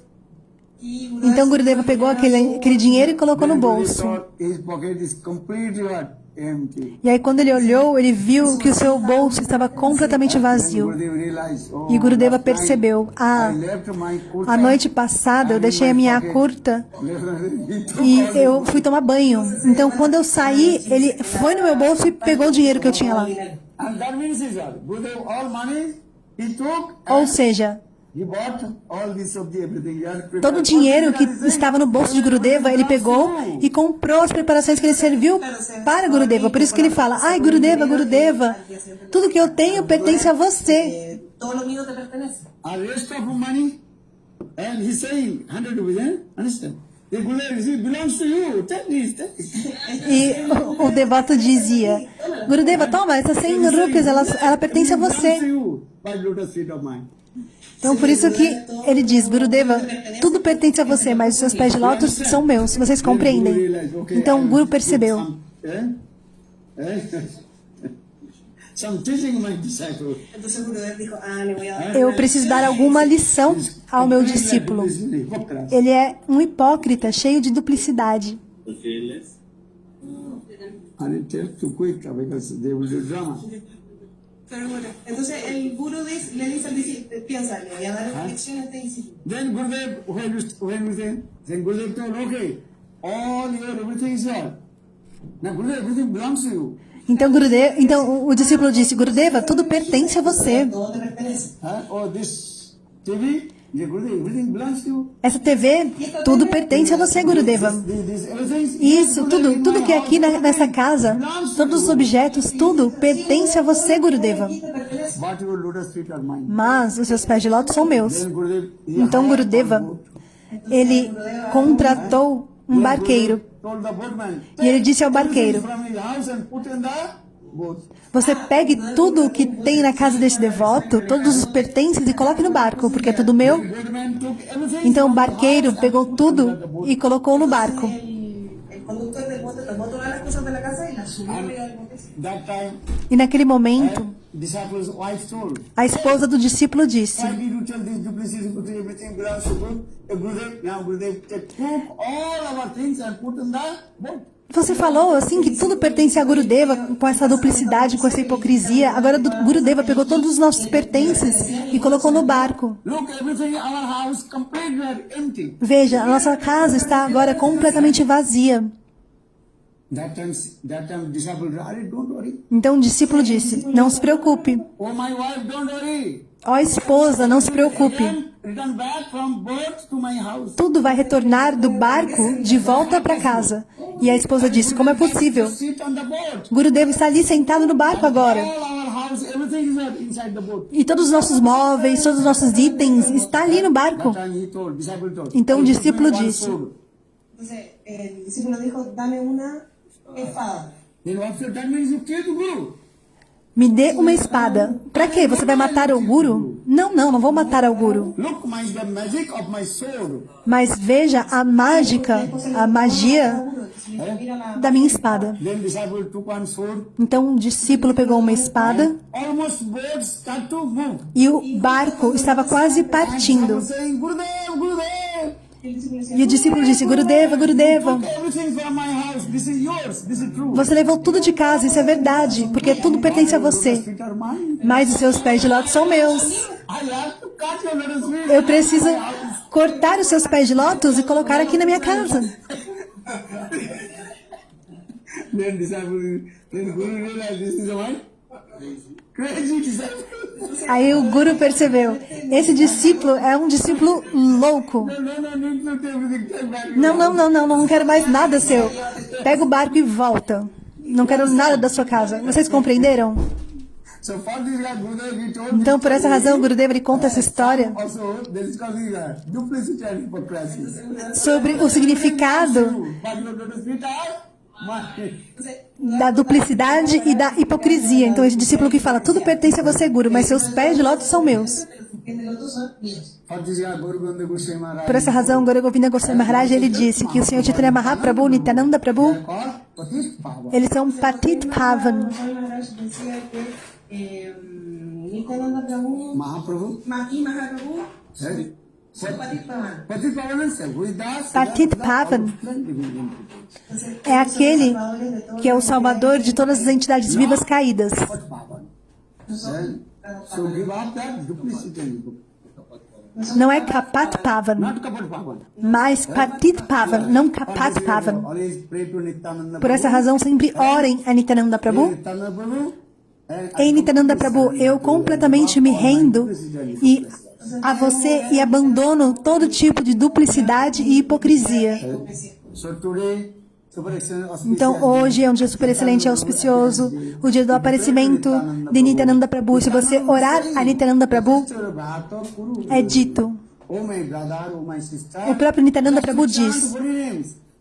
Então Gurudeva pegou aquele dinheiro e colocou no Then Gurudev bolso. thought his pocket is completely what? Empty. E aí quando ele olhou, ele viu que o seu bolso estava completamente Then vazio. Gurudev realized, E Gurudeva last night percebeu, I left my kurta a noite passada eu deixei a minha curta e eu fui tomar banho. Então quando eu saí, ele foi no meu bolso e pegou o dinheiro que eu tinha lá. And that means is what? Gurudev all money he took Ou and seja, he bought all this of the everything. He had prepared. todo o dinheiro que estava no bolso de Gurudeva, ele pegou e comprou as preparações que ele serviu para Gurudeva. Por isso que ele fala, ai Gurudeva, Gurudeva, tudo que eu tenho pertence a você. Todo lo mío te pertenece. A rest of money, and he's saying 100 rupees, understand? The Gurudev it belongs to you. Take this, take this. E o devoto dizia, Gurudeva, toma, essas 100 rúpias, ela pertence a Belongs to você. you by lotus feet of mine. Então por isso que ele diz, Gurudeva, tudo pertence a você, mas os seus pés de lótus são meus. Vocês compreendem? Então o Guru percebeu. So I'm teaching my disciple. Entonces Gurudev dijo, le voy a dar. Eu preciso dar alguma lição ao meu discípulo. Ele é um hipócrita, cheio de duplicidade. And it tells too quick because they will do drama. Pero bueno, entonces el guru le dice al discípulo, piensa, le voy a dar una lección a este discípulo. Then Gurudev, when we say, then Gurudev told, okay, all your everything is yours. Now Gurudev, everything belongs to you. Então o discípulo disse, Gurudeva, tudo pertence a você. Todo te pertenece. Oh, this TV, yeah, Gurudev, everything belongs to you. Essa TV, tudo pertence a você, Gurudeva. This everything. Isso, tudo que é aqui nessa casa, todos os objetos, tudo pertence a você, Gurudeva. But your lotus feet are mine. Mas os seus pés de lótus são meus. Then Gurudev, Então Gurudeva, ele contratou um barqueiro. told the boatman, E ele disse ao barqueiro, from his house and put in the boat. você pegue tudo o que tem na casa desse devoto, todos os pertences e coloque no barco, porque é tudo meu. The boatman took everything. Então o barqueiro pegou tudo e colocou no barco. El conductor del bote tomó todas las cosas de la casa y las subió arriba del bote. That time, E naquele momento, disciples' wife told, a esposa do discípulo disse, why did you tell this duplicity, everything belongs to God? Gurudev, now Gurudev took all our things and put in the boat. você falou assim que tudo pertence a Gurudeva, com essa duplicidade, com essa hipocrisia. Agora Gurudeva pegou todos os nossos pertences e colocou no barco. Look, everything in our house completely empty. Veja, a nossa casa está agora completamente vazia. That time disciple, don't worry. Então o discípulo disse, não se preocupe. Oh, my wife, don't worry. Ó esposa, não se preocupe. Return back from boat to my house. Tudo vai retornar do barco de volta para casa. E a esposa disse, como é possível? Sit on the boat. Gurudeva está ali sentado no barco agora. All our house, everything is inside the boat. E todos os nossos móveis, todos os nossos itens está ali no barco. That time he told, disciple told. Então o discípulo "Give me one disse, sword." Entonces el discípulo dijo, dame una espada. Then what that means you kill the Guru. me dê uma espada. Para quê? Você vai matar o Guru? Não vou matar o Guru. Look, the magic of my sword. Mas veja a mágica, a magia da minha espada. Then disciple took one sword. Então o discípulo pegou uma espada Almost boat start to move. e o barco estava quase partindo. Saying, Gurudev, Gurudev. E o discípulo disse, Gurudeva, Gurudeva, Everything from my house. This is yours. This is true. você levou tudo de casa, isso é verdade, porque tudo pertence a você. Feet are mine. Mas os seus pés de lótus são meus. I have to cut your lotus feet. Eu preciso cortar os seus pés de lótus e colocar aqui na minha casa. Then disciple, then Guru realized this is mine. Crazy disciple. Aí o Guru percebeu, esse discípulo é um discípulo louco. No, take everything. Take back. Não quero mais nada seu. Pega o barco e volta. Não quero nada da sua casa. Vocês compreenderam? So for this guy, Gurudev, he told Então, por essa razão, Gurudeva ele conta essa história also there is causing duplicity and hypocrisy. sobre o significado But your lotus feet are da duplicidade e da hipocrisia. Então, esse discípulo que fala, tudo pertence a você, Guru, mas seus pés de lótus são meus. For this guy, Guru Govinda Goswami Maharaj, Por essa razão, Guru Govinda Goswami Maharaj, ele disse que o Senhor Chaitanya Mahaprabhu, Nityananda Prabhu, called Patit Pava. eles são Patit Pavan. Swami Maharaj decía que Nityananda Prabhu Mahaprabhu. y Mahaprabhu Yes. son Patit Pavan. Patit Pava is Haridas. Patit Pavan é aquele que é o salvador de todas as entidades vivas caídas. Patit Pava. So give up that duplicity and hypocrisy. Não é Kapat Pavan, Not Kapat Pava. mas Patit Pavan, não Kapat Pavan. Always pray to Nityananda Por essa razão, sempre orem a Nityananda Prabhu. Nityananda Prabhu. Em Nityananda Prabhu, eu completamente me rendo e a você e abandono todo tipo de duplicidade e hipocrisia. So today, super excellent auspicious Então, hoje é um dia super excelente e auspicioso, o dia do aparecimento de Nityananda Prabhu. Se você orar a Nityananda Prabhu, Bhata Kuru. é dito. Oh my brother, oh my sister. O próprio Nityananda Prabhu diz: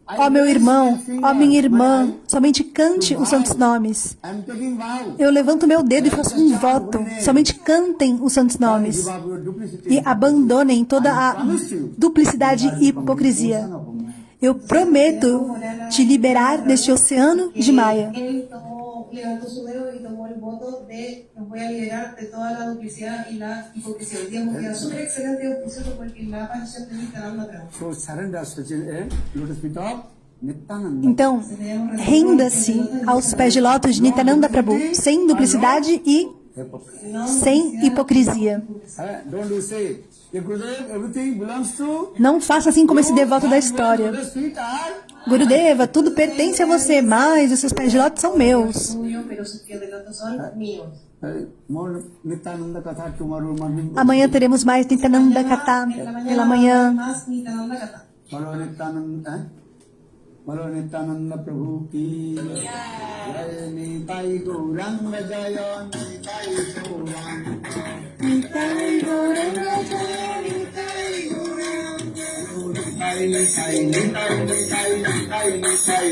ó meu irmão, ó minha irmã, somente cante os santos nomes. I'm taking vow. Eu levanto meu dedo e faço um voto. Somente cantem os santos nomes Give up your duplicity. e abandonem toda a duplicidade e hipocrisia. Eu prometo te liberar deste oceano de Maia. Él levantó su dedo y tomó el voto de los voy a liberar de toda la duplicidad y la hipocresía. Hoy día hemos quedado súper excelente y auspicioso porque la aparición de Nityananda Prabhu. So surrender such a lotus feet of Nityananda. Então, renda-se aos pés de lótus de Nityananda Prabhu, sem duplicidade e sem hipocrisia. Don't you say, Gurudev, everything belongs to Não faça assim como esse devoto da história. lotus feet are Gurudeva, tudo pertence a você, mas os seus pés de lótus são meus. Suyo, pero sus pies de loto son míos. more Nityananda Katha tomorrow morning. Amanhã teremos mais Nityananda Katha pela manhã. Más Nityananda Katha. Bolo Nityananda, Bolo Nityananda Prabhu ki Jai Nitai Gauranga Jaya Nitai Gauranga Nitai Nitai Nitai Nitai Nitai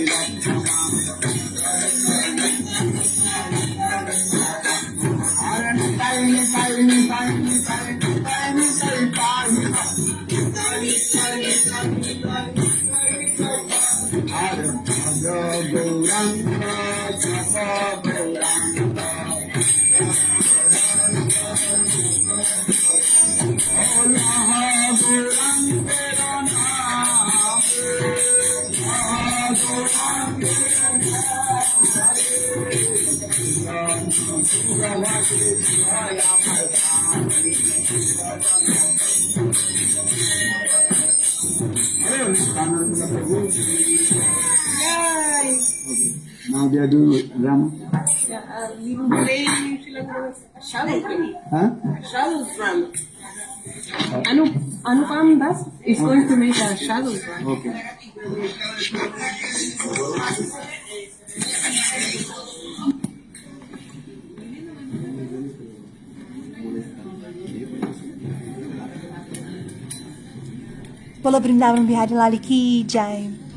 Now they are doing Ram. We will play Shadow Drum. Huh? Shadow Drum. Anupam Das is going to make a Shadow Drum. Okay. Bolo Vrindavan Bihari Lali Ki Jai.